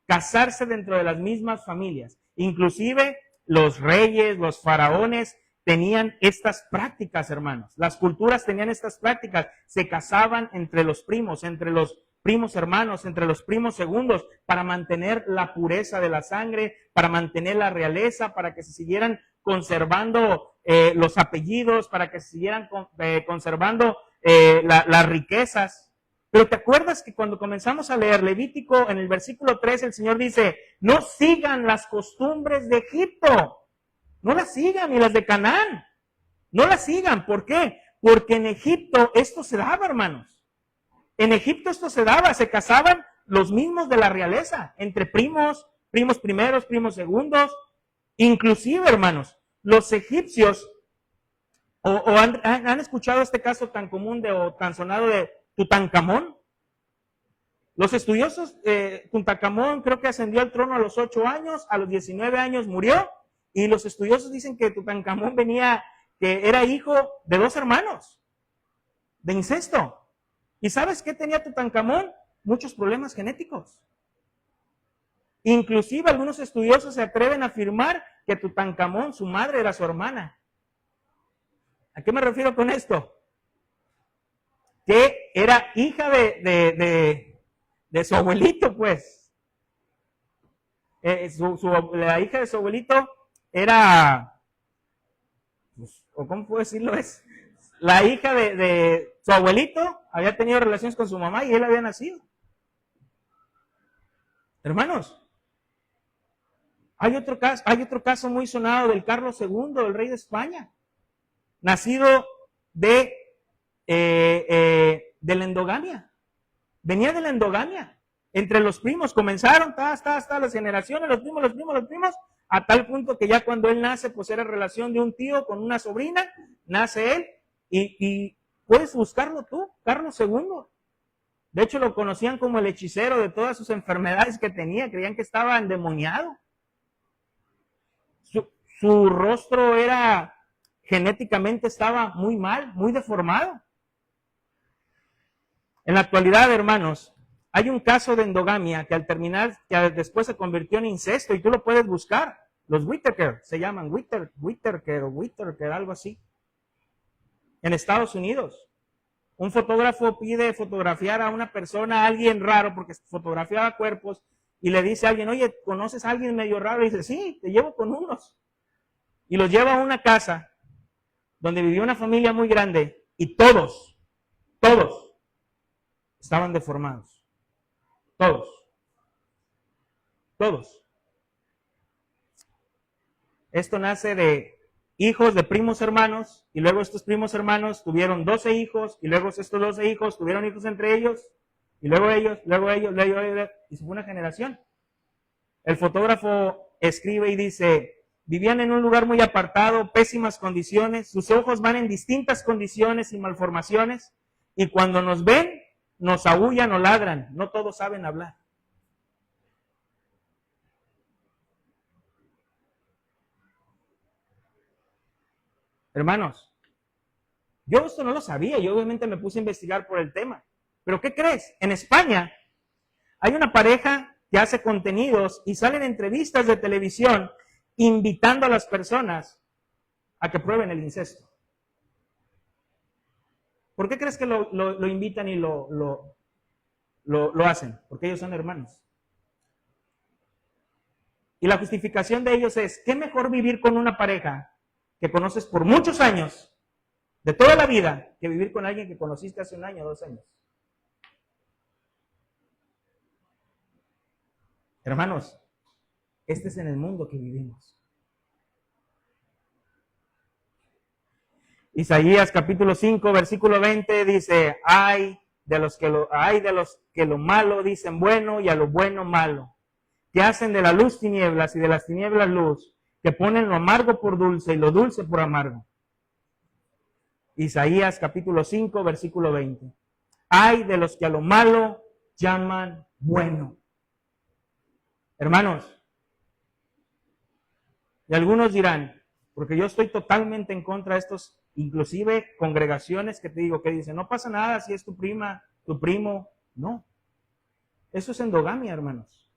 Casarse dentro de las mismas familias. Inclusive los reyes, los faraones tenían estas prácticas, hermanos. Las culturas tenían estas prácticas. Se casaban entre los primos hermanos, entre los primos segundos, para mantener la pureza de la sangre, para mantener la realeza, para que se siguieran conservando los apellidos, para que se siguieran conservando las riquezas. Pero ¿te acuerdas que cuando comenzamos a leer Levítico, en el versículo 3, el Señor dice, no sigan las costumbres de Egipto, no las sigan, ni las de Canaán, no las sigan. ¿Por qué? Porque en Egipto esto se daba, hermanos. En Egipto esto se daba, se casaban los mismos de la realeza, entre primos primeros, primos segundos. Inclusive, hermanos, los egipcios, ¿han escuchado este caso tan común o tan sonado de Tutankamón? Los estudiosos, Tutankamón creo que ascendió al trono a los 8 años, a los 19 años murió, y los estudiosos dicen que Tutankamón que era hijo de 2 hermanos, de incesto. ¿Y sabes qué tenía Tutankamón? Muchos problemas genéticos. Inclusive algunos estudiosos se atreven a afirmar que Tutankamón, su madre, era su hermana. ¿A qué me refiero con esto? Que era hija de su abuelito, pues. La hija de su abuelito era, pues, o cómo puedo decirlo, es la hija de su abuelito, había tenido relaciones con su mamá y él había nacido. Hermanos, hay otro caso muy sonado del Carlos II, el rey de España, nacido de la endogamia. Venía de la endogamia. Entre los primos comenzaron, las generaciones, los primos, a tal punto que ya cuando él nace, pues era relación de un tío con una sobrina, nace él, y puedes buscarlo tú, Carlos II. De hecho, lo conocían como el hechicero de todas sus enfermedades que tenía, creían que estaba endemoniado. Su rostro genéticamente estaba muy mal, muy deformado. En la actualidad, hermanos, hay un caso de endogamia que al terminar, que después se convirtió en incesto, y tú lo puedes buscar. Los Whittaker se llaman Whittaker, algo así. En Estados Unidos. Un fotógrafo pide fotografiar a una persona, a alguien raro, porque fotografiaba cuerpos, y le dice a alguien, oye, ¿conoces a alguien medio raro? Y dice, sí, te llevo con unos. Y los lleva a una casa donde vivía una familia muy grande, y todos estaban deformados. Todos. Esto nace de hijos de primos hermanos, y luego estos primos hermanos tuvieron 12 hijos, y luego estos 12 hijos tuvieron hijos entre ellos, y luego ellos, y se fue una generación. El fotógrafo escribe y dice, vivían en un lugar muy apartado, pésimas condiciones, sus ojos van en distintas condiciones y malformaciones, y cuando nos ven, nos aúllan o ladran, no todos saben hablar. Hermanos, yo esto no lo sabía, yo obviamente me puse a investigar por el tema. Pero ¿qué crees? En España hay una pareja que hace contenidos y salen entrevistas de televisión invitando a las personas a que prueben el incesto. ¿Por qué crees que lo invitan y lo hacen? Porque ellos son hermanos. Y la justificación de ellos es, ¿qué mejor vivir con una pareja que conoces por muchos años, de toda la vida, que vivir con alguien que conociste hace 1 año o 2 años? Hermanos, este es en el mundo que vivimos. Isaías capítulo 5, versículo 20 dice, ay de los que lo malo dicen bueno y a lo bueno malo, que hacen de la luz tinieblas y de las tinieblas luz, que ponen lo amargo por dulce y lo dulce por amargo. Isaías capítulo 5, versículo 20. Ay de los que a lo malo llaman bueno. Hermanos, y algunos dirán, porque yo estoy totalmente en contra de estos, inclusive congregaciones que te digo, que dicen, no pasa nada si es tu prima, tu primo. No, eso es endogamia, hermanos.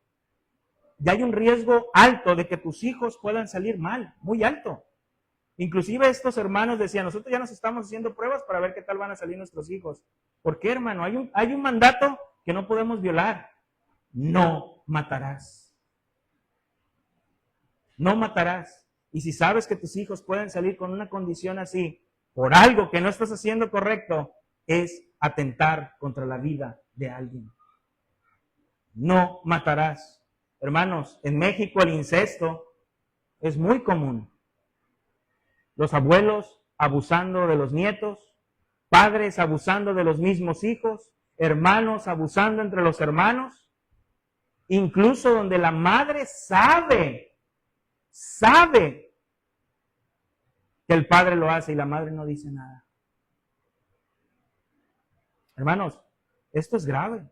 Ya hay un riesgo alto de que tus hijos puedan salir mal, muy alto. Inclusive estos hermanos decían, nosotros ya nos estamos haciendo pruebas para ver qué tal van a salir nuestros hijos. ¿Por qué, hermano? Hay un mandato que no podemos violar. No matarás. No matarás. Y si sabes que tus hijos pueden salir con una condición así, por algo que no estás haciendo correcto, es atentar contra la vida de alguien. No matarás. Hermanos, en México el incesto es muy común. Los abuelos abusando de los nietos, padres abusando de los mismos hijos, hermanos abusando entre los hermanos, incluso donde la madre sabe que el padre lo hace y la madre no dice nada. Hermanos, esto es grave.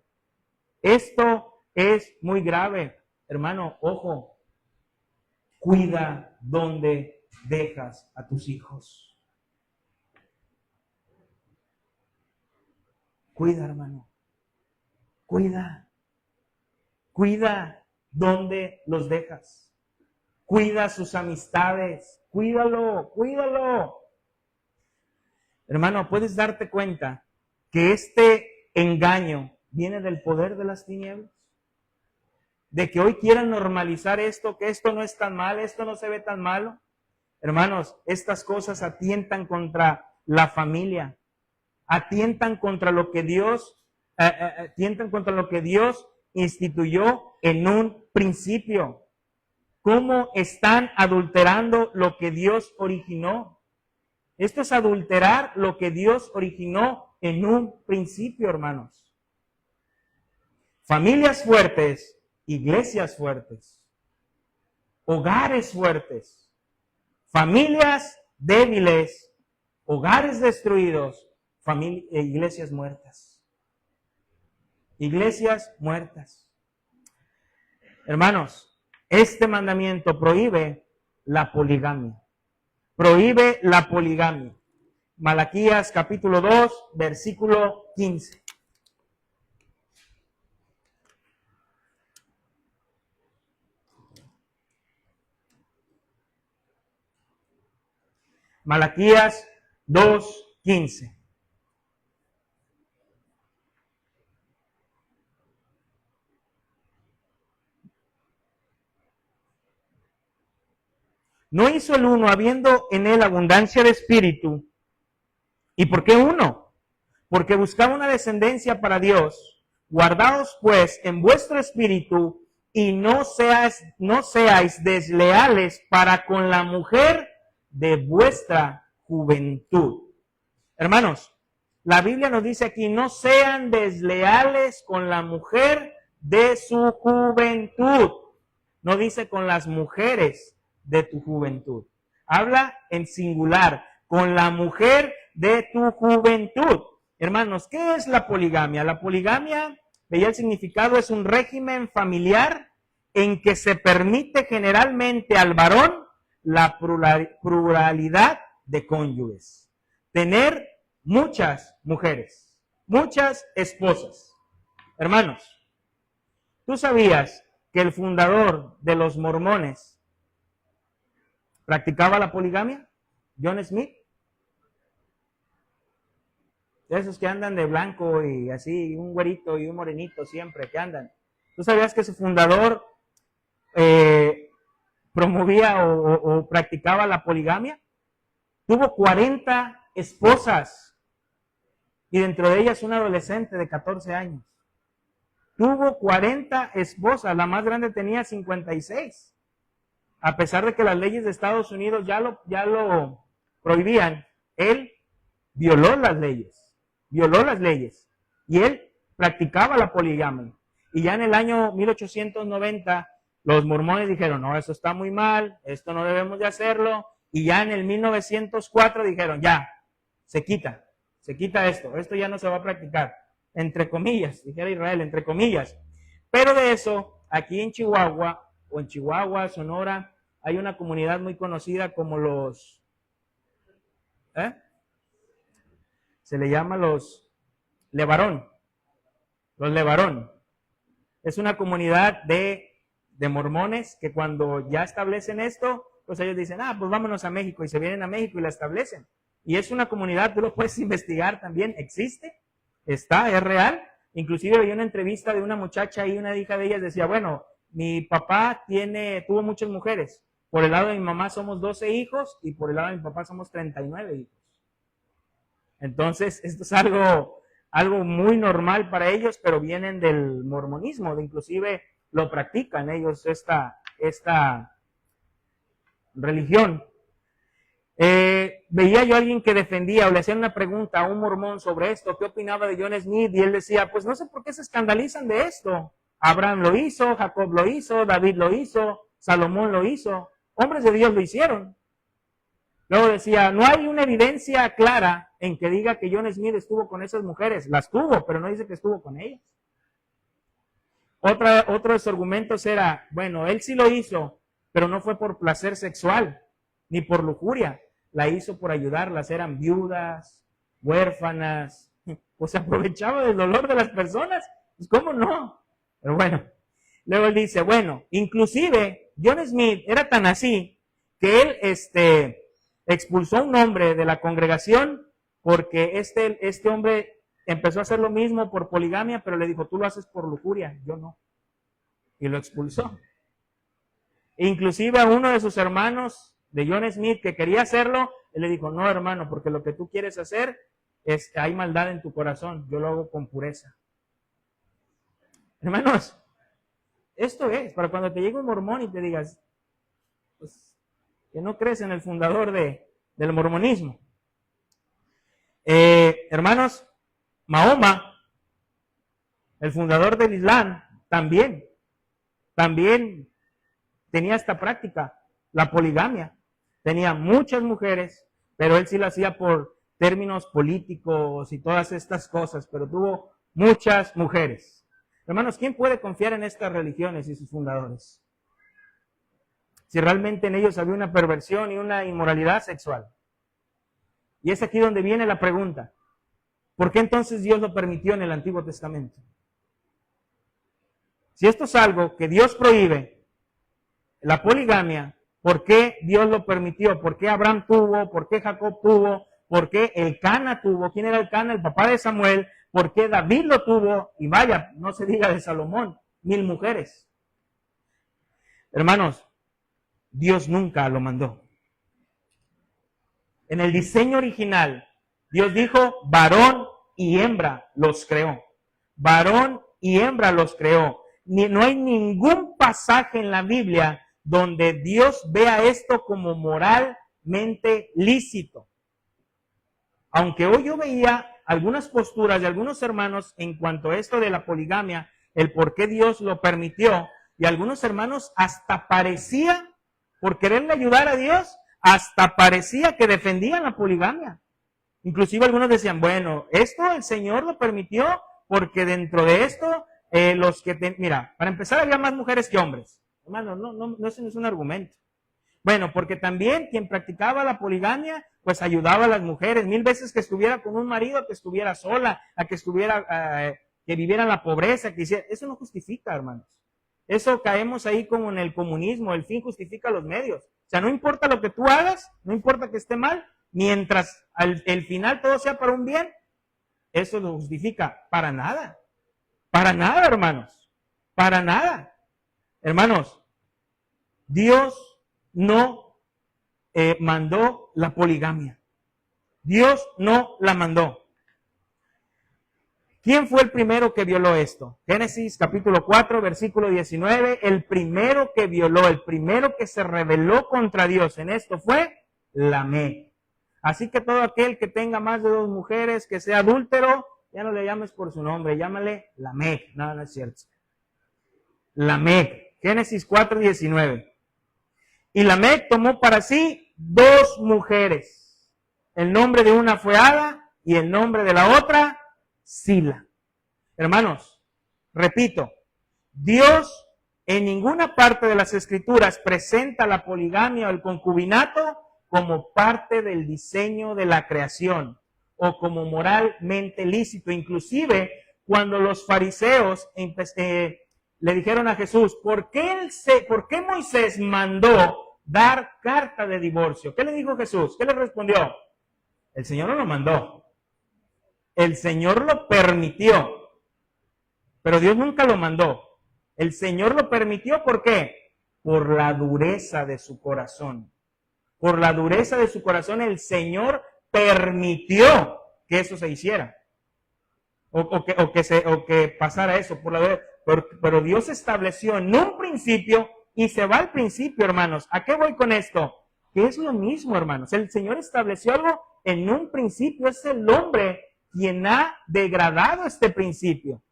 Esto es muy grave. Hermano, ojo, cuida donde dejas a tus hijos. Cuida, hermano. Cuida. Cuida donde los dejas. Cuida sus amistades. Cuídalo, cuídalo. Hermano, puedes darte cuenta que este engaño viene del poder de las tinieblas. De que hoy quieran normalizar esto, que esto no es tan mal, esto no se ve tan malo. Hermanos, estas cosas atientan contra la familia, atientan contra lo que Dios instituyó en un principio. ¿Cómo están adulterando lo que Dios originó? Esto es adulterar lo que Dios originó en un principio, hermanos. Familias fuertes, iglesias fuertes, hogares fuertes, familias débiles, hogares destruidos, iglesias muertas. Iglesias muertas. Hermanos, este mandamiento prohíbe la poligamia. Prohíbe la poligamia. Malaquías capítulo 2, versículo 15. Malaquías 2:15. ¿No hizo el uno habiendo en él abundancia de espíritu? ¿Y por qué uno? Porque buscaba una descendencia para Dios. Guardaos pues en vuestro espíritu y no seáis desleales para con la mujer de vuestra juventud. Hermanos, la Biblia nos dice aquí, no sean desleales con la mujer de su juventud. No dice con las mujeres de tu juventud. Habla en singular, con la mujer de tu juventud. Hermanos, ¿qué es la poligamia? La poligamia, veía el significado, es un régimen familiar en que se permite generalmente al varón la pluralidad de cónyuges. Tener muchas mujeres, muchas esposas. Hermanos, ¿tú sabías que el fundador de los mormones practicaba la poligamia? John Smith. De esos que andan de blanco y así, un güerito y un morenito siempre que andan. ¿Tú sabías que su fundador promovía o practicaba la poligamia? Tuvo 40 esposas y dentro de ellas un adolescente de 14 años. Tuvo 40 esposas, la más grande tenía 56. A pesar de que las leyes de Estados Unidos ya lo prohibían, él violó las leyes. Y él practicaba la poligamia. Y ya en el año 1890, los mormones dijeron, no, eso está muy mal, esto no debemos de hacerlo. Y ya en el 1904 dijeron, ya, se quita esto ya no se va a practicar. Entre comillas, dijera Israel, entre comillas. Pero de eso, aquí en Chihuahua, Sonora, hay una comunidad muy conocida como los... Se le llama los Levarón. Los Levarón. Es una comunidad de mormones que cuando ya establecen esto, pues ellos dicen, pues vámonos a México, y se vienen a México y la establecen. Y es una comunidad, tú lo puedes investigar también, existe, es real. Inclusive había una entrevista de una muchacha y una hija de ellas decía, bueno, mi papá tuvo muchas mujeres. Por el lado de mi mamá somos 12 hijos y por el lado de mi papá somos 39 hijos. Entonces, esto es algo muy normal para ellos, pero vienen del mormonismo, inclusive lo practican ellos esta religión. Veía yo a alguien que defendía o le hacían una pregunta a un mormón sobre esto, ¿qué opinaba de John Smith? Y él decía, pues no sé por qué se escandalizan de esto. Abraham lo hizo, Jacob lo hizo, David lo hizo, Salomón lo hizo, hombres de Dios lo hicieron. Luego decía, no hay una evidencia clara en que diga que John Smith estuvo con esas mujeres. Las tuvo, pero no dice que estuvo con ellas. Otro de sus argumentos era, bueno, él sí lo hizo, pero no fue por placer sexual, ni por lujuria. La hizo por ayudarlas, eran viudas, huérfanas, pues se aprovechaba del dolor de las personas. Pues ¿cómo no? Pero bueno, luego él dice, bueno, inclusive John Smith era tan así que él expulsó a un hombre de la congregación porque este hombre empezó a hacer lo mismo por poligamia, pero le dijo, tú lo haces por lujuria, yo no. Y lo expulsó. Inclusive a uno de sus hermanos de John Smith que quería hacerlo, él le dijo, no hermano, porque lo que tú quieres hacer hay maldad en tu corazón, yo lo hago con pureza. Hermanos, esto es, para cuando te llegue un mormón y te digas, pues, que no crees en el fundador del mormonismo. Hermanos, Mahoma, el fundador del Islam, también tenía esta práctica, la poligamia. Tenía muchas mujeres, pero él sí lo hacía por términos políticos y todas estas cosas, pero tuvo muchas mujeres. Hermanos, ¿quién puede confiar en estas religiones y sus fundadores? Si realmente en ellos había una perversión y una inmoralidad sexual. Y es aquí donde viene la pregunta. ¿Por qué entonces Dios lo permitió en el Antiguo Testamento? Si esto es algo que Dios prohíbe, la poligamia, ¿por qué Dios lo permitió? ¿Por qué Abraham tuvo? ¿Por qué Jacob tuvo? ¿Por qué Elcana tuvo? ¿Quién era Elcana? El papá de Samuel. ¿Por qué David lo tuvo? Y vaya, no se diga de Salomón, 1000 mujeres. Hermanos, Dios nunca lo mandó. En el diseño original, Dios dijo, varón y hembra los creó. Varón y hembra los creó. No hay ningún pasaje en la Biblia donde Dios vea esto como moralmente lícito. Aunque hoy yo veía algunas posturas de algunos hermanos en cuanto a esto de la poligamia, el por qué Dios lo permitió, y algunos hermanos hasta parecía, por quererle ayudar a Dios, hasta parecía que defendían la poligamia. Inclusive algunos decían, bueno, esto el Señor lo permitió porque dentro de esto, mira, para empezar había más mujeres que hombres. Hermano, no, ese no es un argumento. Bueno, porque también quien practicaba la poligamia, pues ayudaba a las mujeres, 1000 veces que estuviera con un marido, a que estuviera sola, a que viviera en la pobreza, que hiciera. Eso no justifica, hermanos. Eso caemos ahí como en el comunismo, el fin justifica los medios. O sea, no importa lo que tú hagas, no importa que esté mal, mientras el final todo sea para un bien, eso lo justifica. Para nada, hermanos, para nada. Hermanos, Dios no mandó la poligamia. Dios no la mandó. ¿Quién fue el primero que violó esto? Génesis capítulo 4, versículo 19. El primero que violó, el primero que se rebeló contra Dios en esto fue Lamec. Así que todo aquel que tenga más de 2 mujeres, que sea adúltero, ya no le llames por su nombre, llámale Lamec. No, no es cierto. Lamec. Génesis 4, 19. Y Lamec tomó para sí 2 mujeres. El nombre de una fue Ada y el nombre de la otra Sila. Hermanos, repito, Dios en ninguna parte de las Escrituras presenta la poligamia o el concubinato como parte del diseño de la creación o como moralmente lícito. Inclusive, cuando los fariseos le dijeron a Jesús, ¿por qué Moisés mandó dar carta de divorcio? ¿Qué le dijo Jesús? ¿Qué le respondió? El Señor no lo mandó. El Señor lo permitió, pero Dios nunca lo mandó. El Señor lo permitió, ¿por qué? Por la dureza de su corazón. Por la dureza de su corazón, el Señor permitió que eso se hiciera. O que pasara eso. Pero Dios estableció en un principio, y se va al principio, hermanos. ¿A qué voy con esto? Que es lo mismo, hermanos. El Señor estableció algo en un principio. Es el hombre quien ha degradado este principio.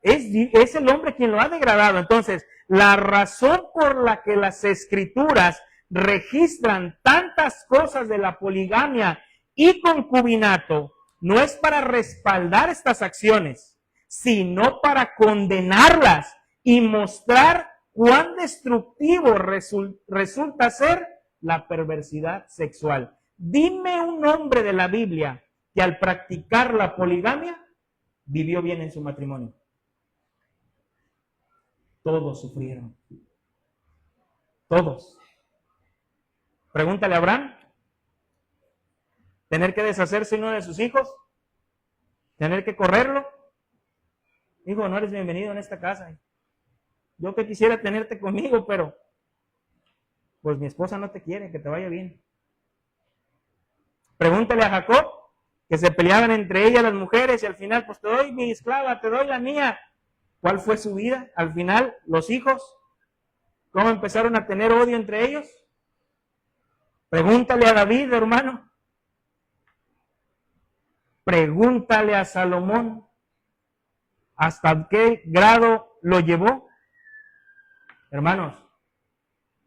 Es el hombre quien lo ha degradado. Entonces, la razón por la que las Escrituras registran tantas cosas de la poligamia y concubinato no es para respaldar estas acciones, sino para condenarlas y mostrar cuán destructivo resulta ser la perversidad sexual. Dime un hombre de la Biblia que al practicar la poligamia vivió bien en su matrimonio. Todos sufrieron. Todos. Pregúntale a Abraham. Tener que deshacerse uno de sus hijos. Tener que correrlo. Hijo, no eres bienvenido en esta casa. Yo que quisiera tenerte conmigo, pero pues mi esposa no te quiere, que te vaya bien. Pregúntale a Jacob, que se peleaban entre ellas las mujeres y al final, pues te doy mi esclava, te doy la mía. ¿Cuál fue su vida? Al final, los hijos, ¿cómo empezaron a tener odio entre ellos? Pregúntale a David, hermano. Pregúntale a Salomón. ¿Hasta qué grado lo llevó? Hermanos,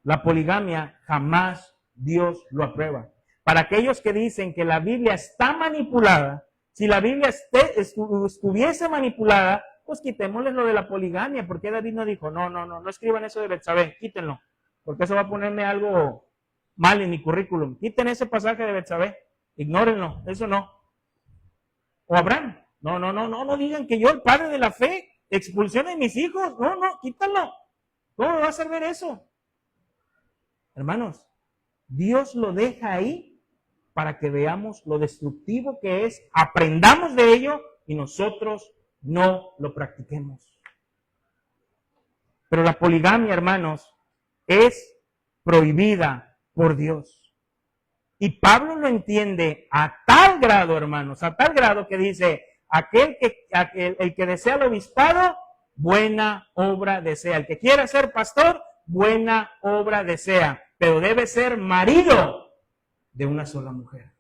la poligamia jamás Dios lo aprueba. Para aquellos que dicen que la Biblia está manipulada, si la Biblia estuviese manipulada, pues quitémosle lo de la poligamia. ¿Por qué David no dijo, no escriban eso de Betsabé, quítenlo, porque eso va a ponerme algo mal en mi currículum? Quiten ese pasaje de Betsabé, ignórenlo, eso no. O Abraham, no digan que yo, el padre de la fe, expulsione a mis hijos, no, quítalo. ¿Cómo va a servir eso? Hermanos, Dios lo deja ahí para que veamos lo destructivo que es, aprendamos de ello y nosotros no lo practiquemos. Pero la poligamia, hermanos, es prohibida por Dios. Y Pablo lo entiende a tal grado, hermanos, a tal grado que dice, el que desea el obispado, buena obra desea. El que quiera ser pastor, buena obra desea. Pero debe ser marido de una sola mujer.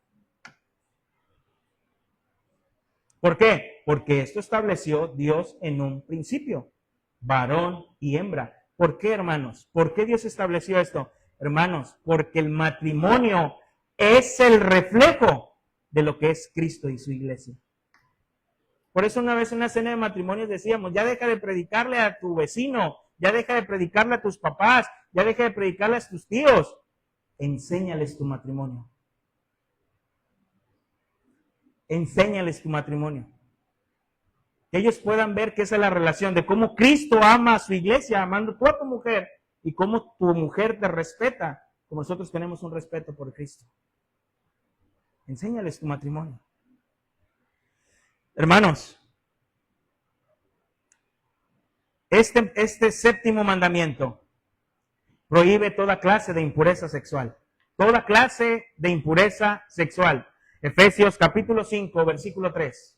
¿Por qué? Porque esto estableció Dios en un principio, varón y hembra. ¿Por qué, hermanos? ¿Por qué Dios estableció esto? Hermanos, porque el matrimonio es el reflejo de lo que es Cristo y su iglesia. Por eso una vez en una cena de matrimonios decíamos, ya deja de predicarle a tu vecino, ya deja de predicarle a tus papás, ya deja de predicarle a tus tíos. Enséñales tu matrimonio. Enséñales tu matrimonio. Que ellos puedan ver que esa es la relación de cómo Cristo ama a su iglesia, amando tú a tu mujer, y cómo tu mujer te respeta, como nosotros tenemos un respeto por Cristo. Enséñales tu matrimonio. Hermanos, este séptimo mandamiento prohíbe toda clase de impureza sexual. Toda clase de impureza sexual. Efesios capítulo 5, versículo 3.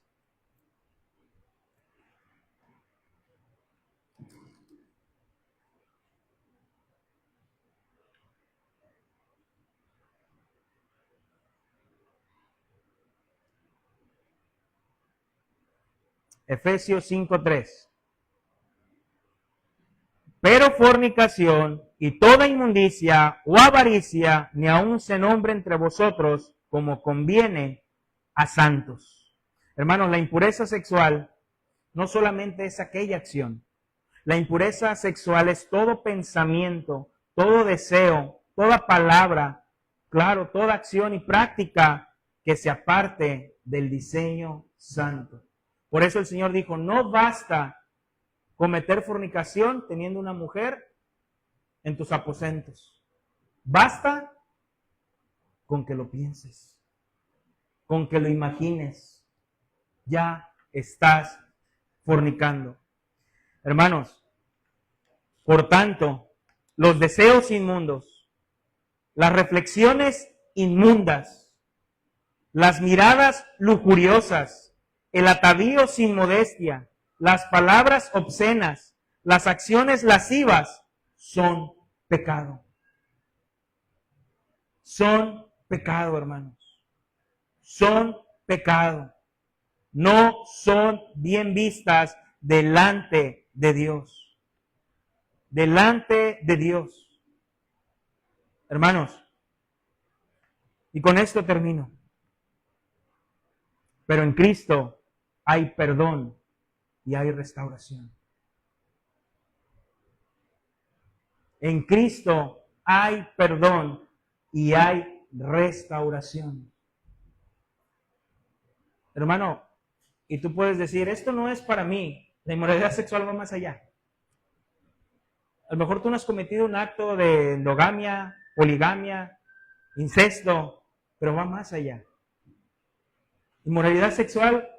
Efesios 5:3. Pero fornicación y toda inmundicia o avaricia ni aun se nombre entre vosotros como conviene a santos. Hermanos, la impureza sexual no solamente es aquella acción. La impureza sexual es todo pensamiento, todo deseo, toda palabra, claro, toda acción y práctica que se aparte del diseño santo. Por eso el Señor dijo, no basta cometer fornicación teniendo una mujer en tus aposentos. Basta con que lo pienses, con que lo imagines. Ya estás fornicando. Hermanos, por tanto, los deseos inmundos, las reflexiones inmundas, las miradas lujuriosas, el atavío sin modestia, las palabras obscenas, las acciones lascivas son pecado. Son pecado, hermanos. Son pecado. No son bien vistas delante de Dios. Delante de Dios. Hermanos, y con esto termino. Pero en Cristo hay perdón y hay restauración. En Cristo hay perdón y hay restauración. Hermano, y tú puedes decir, esto no es para mí. La inmoralidad sexual va más allá. A lo mejor tú no has cometido un acto de endogamia, poligamia, incesto, pero va más allá. Inmoralidad sexual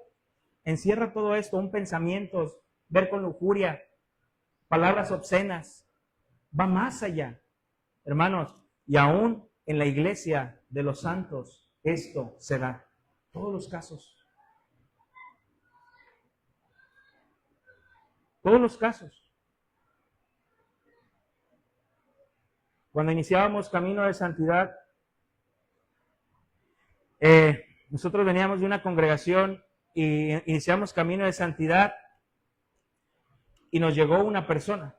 encierra todo esto, un pensamiento, ver con lujuria, palabras obscenas, va más allá. Hermanos, y aún en la iglesia de los santos esto se da. Todos los casos. Todos los casos. Cuando iniciábamos Camino de Santidad, nosotros veníamos de una congregación y iniciamos Camino de Santidad y nos llegó una persona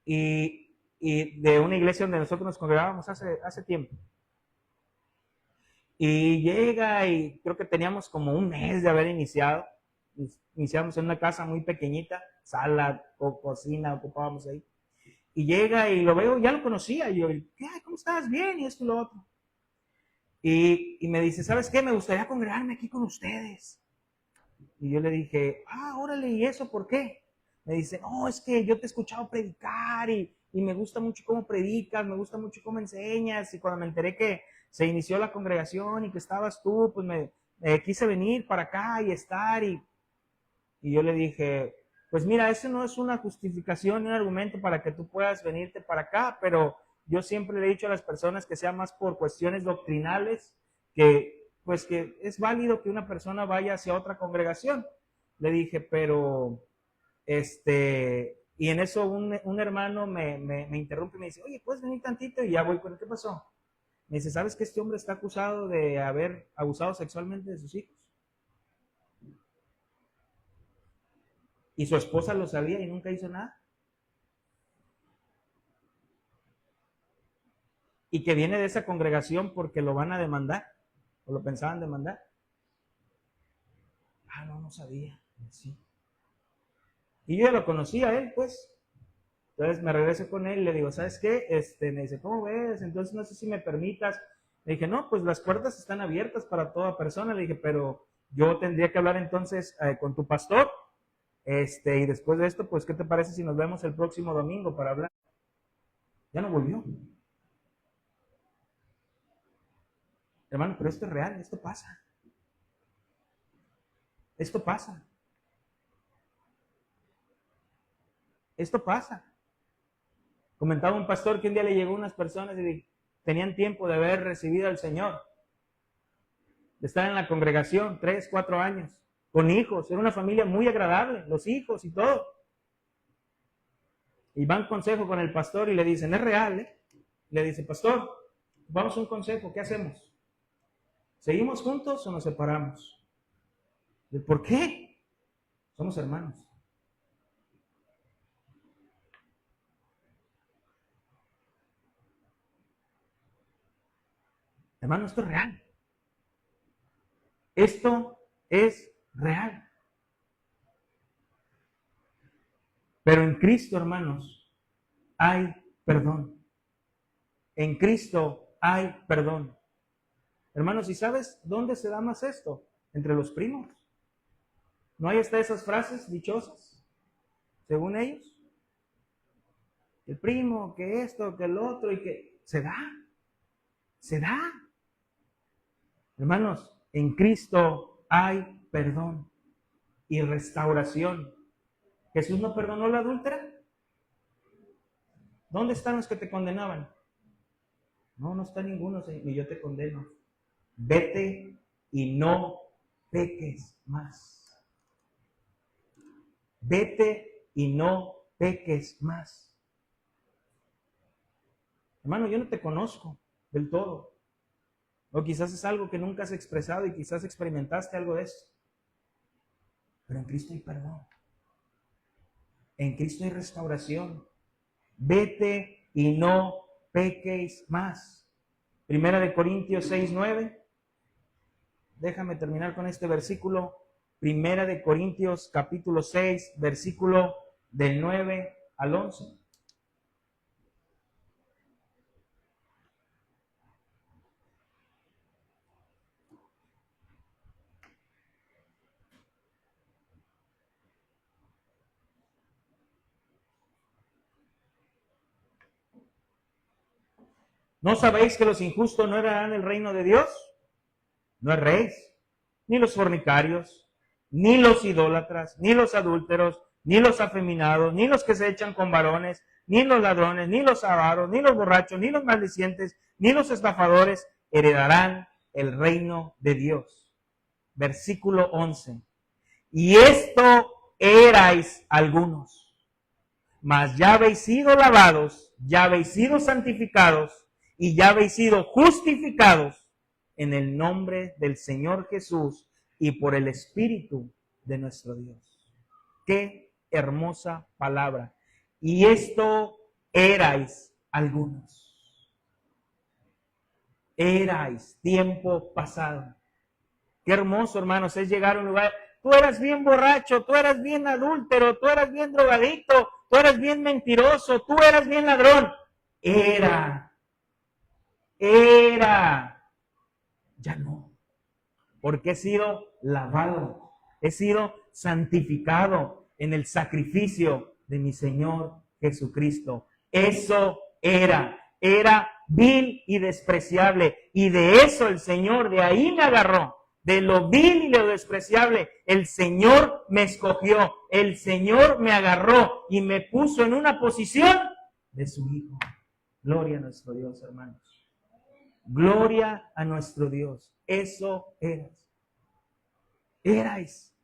y de una iglesia donde nosotros nos congregábamos hace tiempo. Y llega y creo que teníamos como un mes de haber iniciado. Iniciamos en una casa muy pequeñita, sala o cocina, ocupábamos ahí. Y llega y lo veo, ya lo conocía. Y yo, ¿qué? ¿Cómo estás? Bien, y esto y lo otro. Y me dice, ¿sabes qué? Me gustaría congregarme aquí con ustedes. Y yo le dije, órale, ¿y eso por qué? Me dice, no, es que yo te he escuchado predicar y me gusta mucho cómo predicas, me gusta mucho cómo enseñas. Y cuando me enteré que se inició la congregación y que estabas tú, pues me quise venir para acá y estar. Y yo le dije, pues mira, eso no es una justificación ni un argumento para que tú puedas venirte para acá, pero yo siempre le he dicho a las personas que sea más por cuestiones doctrinales, que pues que es válido que una persona vaya hacia otra congregación. Le dije, pero, y en eso un hermano me interrumpe y me dice, oye, ¿puedes venir tantito? Y ya voy con él, ¿qué pasó? Me dice, ¿sabes que este hombre está acusado de haber abusado sexualmente de sus hijos? Y su esposa lo sabía y nunca hizo nada. Y que viene de esa congregación porque lo van a demandar, o lo pensaban demandar. No sabía. Sí. Y yo ya lo conocía a él, pues. Entonces me regreso con él y le digo, ¿sabes qué? Me dice, ¿cómo ves? Entonces no sé si me permitas. Le dije, no, pues las puertas están abiertas para toda persona. Le dije, pero yo tendría que hablar entonces con tu pastor. Y después de esto, pues, ¿qué te parece si nos vemos el próximo domingo para hablar? Ya no volvió. Hermano, pero esto es real, esto pasa. Esto pasa. Esto pasa. Comentaba un pastor que un día le llegó a unas personas y tenían tiempo de haber recibido al Señor, de estar en la congregación 3, 4 años, con hijos, era una familia muy agradable, los hijos y todo. Y van consejo con el pastor y le dicen, es real, ¿eh? Le dice, pastor, vamos a un consejo, ¿qué hacemos? ¿Seguimos juntos o nos separamos? ¿Por qué? Somos hermanos. Hermano, esto es real. Esto es real. Pero en Cristo, hermanos, hay perdón. En Cristo hay perdón. Hermanos, ¿y sabes dónde se da más esto? Entre los primos. ¿No hay hasta esas frases dichosas? Según ellos. El primo, que esto, que el otro, y que se da. Se da. Hermanos, en Cristo hay perdón y restauración. ¿Jesús no perdonó a la adúltera? ¿Dónde están los que te condenaban? No, no está ninguno, ni yo te condeno. Vete y no peques más. Vete y no peques más. Hermano, yo no te conozco del todo. O quizás es algo que nunca has expresado y quizás experimentaste algo de eso. Pero en Cristo hay perdón. En Cristo hay restauración. Vete y no pequéis más. Primera de Corintios 6:9. Déjame terminar con este versículo. Primera de Corintios capítulo 6, versículo del 9 al 11. ¿No sabéis que los injustos no heredarán el reino de Dios? No erréis, ni los fornicarios, ni los idólatras, ni los adúlteros, ni los afeminados, ni los que se echan con varones, ni los ladrones, ni los avaros, ni los borrachos, ni los maldicientes, ni los estafadores heredarán el reino de Dios. Versículo 11. Y esto erais algunos, mas ya habéis sido lavados, ya habéis sido santificados, y ya habéis sido justificados en el nombre del Señor Jesús y por el Espíritu de nuestro Dios. Qué hermosa palabra. Y esto erais algunos. Erais, tiempo pasado. Qué hermoso, hermanos, es llegar a un lugar. Tú eras bien borracho, tú eras bien adúltero, tú eras bien drogadicto, tú eras bien mentiroso, tú eras bien ladrón. Era. Ya no. Porque he sido lavado, he sido santificado en el sacrificio de mi Señor Jesucristo. Eso era vil y despreciable. Y de eso el Señor, de ahí me agarró. De lo vil y lo despreciable, el Señor me escogió, el Señor me agarró y me puso en una posición de su Hijo. Gloria a nuestro Dios, hermanos. Gloria a nuestro Dios. Eso erais.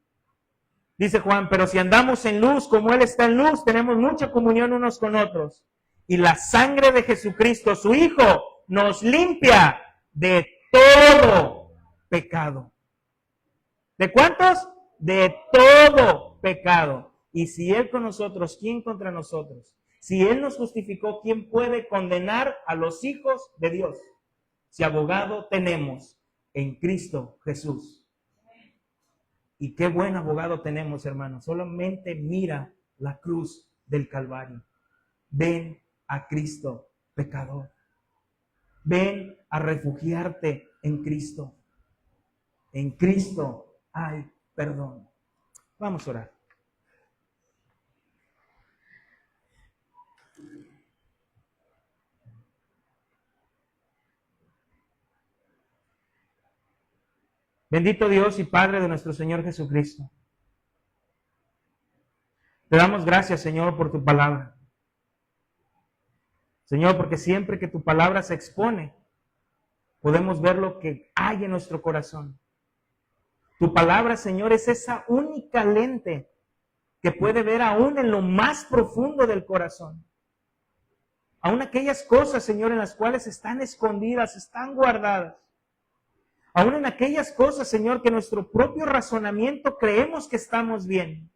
Dice Juan, pero si andamos en luz como Él está en luz, tenemos mucha comunión unos con otros. Y la sangre de Jesucristo, su Hijo, nos limpia de todo pecado. ¿De cuántos? De todo pecado. Y si Él con nosotros, ¿quién contra nosotros? Si Él nos justificó, ¿quién puede condenar a los hijos de Dios? Si abogado tenemos en Cristo Jesús. Y qué buen abogado tenemos, hermanos. Solamente mira la cruz del Calvario. Ven a Cristo, pecador. Ven a refugiarte en Cristo. En Cristo hay perdón. Vamos a orar. Bendito Dios y Padre de nuestro Señor Jesucristo. Te damos gracias, Señor, por tu palabra. Señor, porque siempre que tu palabra se expone, podemos ver lo que hay en nuestro corazón. Tu palabra, Señor, es esa única lente que puede ver aún en lo más profundo del corazón. Aún aquellas cosas, Señor, en las cuales están escondidas, están guardadas. Aún en aquellas cosas, Señor, que nuestro propio razonamiento creemos que estamos bien.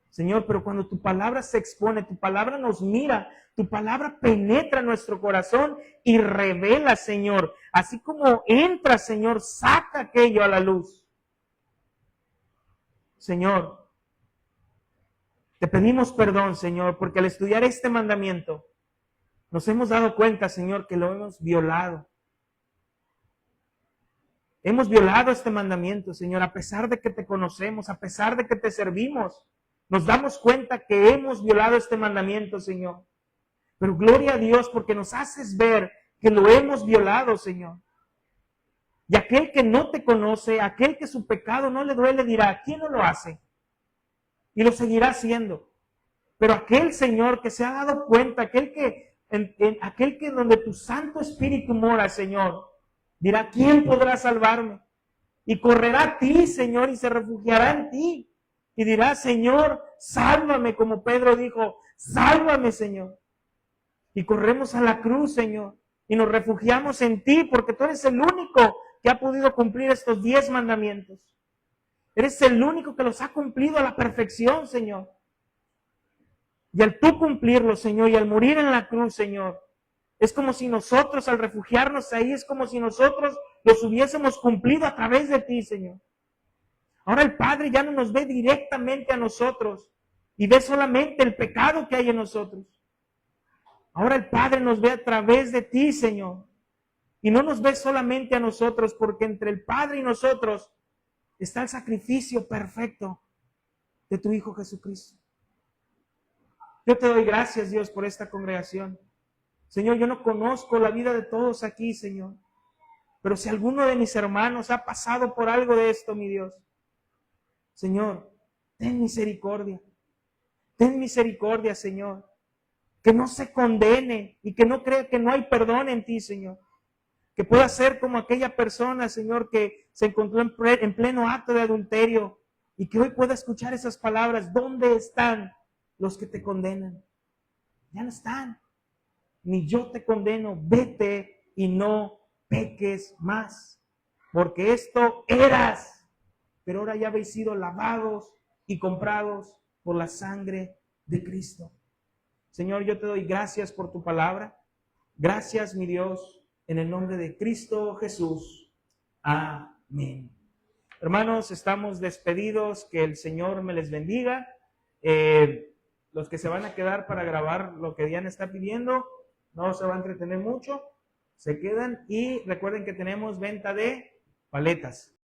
Señor, pero cuando tu palabra se expone, tu palabra nos mira, tu palabra penetra nuestro corazón y revela, Señor. Así como entra, Señor, saca aquello a la luz. Señor, te pedimos perdón, Señor, porque al estudiar este mandamiento, nos hemos dado cuenta, Señor, que lo hemos violado. Hemos violado este mandamiento, Señor, a pesar de que te conocemos, a pesar de que te servimos. Nos damos cuenta que hemos violado este mandamiento, Señor. Pero gloria a Dios porque nos haces ver que lo hemos violado, Señor. Y aquel que no te conoce, aquel que su pecado no le duele, dirá, ¿quién no lo hace? Y lo seguirá haciendo. Pero aquel, Señor, que se ha dado cuenta, aquel que donde tu Santo Espíritu mora, Señor, dirá, ¿quién podrá salvarme? Y correrá a ti, Señor, y se refugiará en ti. Y dirá, Señor, sálvame, como Pedro dijo, sálvame, Señor. Y corremos a la cruz, Señor, y nos refugiamos en ti, porque tú eres el único que ha podido cumplir estos 10 mandamientos. Eres el único que los ha cumplido a la perfección, Señor. Y al tú cumplirlos, Señor, y al morir en la cruz, Señor, es como si nosotros, al refugiarnos ahí, es como si nosotros los hubiésemos cumplido a través de ti, Señor. Ahora el Padre ya no nos ve directamente a nosotros y ve solamente el pecado que hay en nosotros. Ahora el Padre nos ve a través de ti, Señor. Y no nos ve solamente a nosotros, porque entre el Padre y nosotros está el sacrificio perfecto de tu Hijo Jesucristo. Yo te doy gracias, Dios, por esta congregación. Señor, yo no conozco la vida de todos aquí, Señor. Pero si alguno de mis hermanos ha pasado por algo de esto, mi Dios, Señor, ten misericordia. Ten misericordia, Señor. Que no se condene y que no crea que no hay perdón en ti, Señor. Que pueda ser como aquella persona, Señor, que se encontró en pleno acto de adulterio y que hoy pueda escuchar esas palabras. ¿Dónde están los que te condenan? Ya no están. Ni yo te condeno. Vete y no peques más. Porque esto eras. Pero ahora ya habéis sido lavados y comprados por la sangre de Cristo. Señor, yo te doy gracias por tu palabra. Gracias, mi Dios, en el nombre de Cristo Jesús. Amén. Hermanos, estamos despedidos. Que el Señor me les bendiga. Los que se van a quedar para grabar lo que Diana está pidiendo, no se va a entretener mucho. Se quedan y recuerden que tenemos venta de paletas.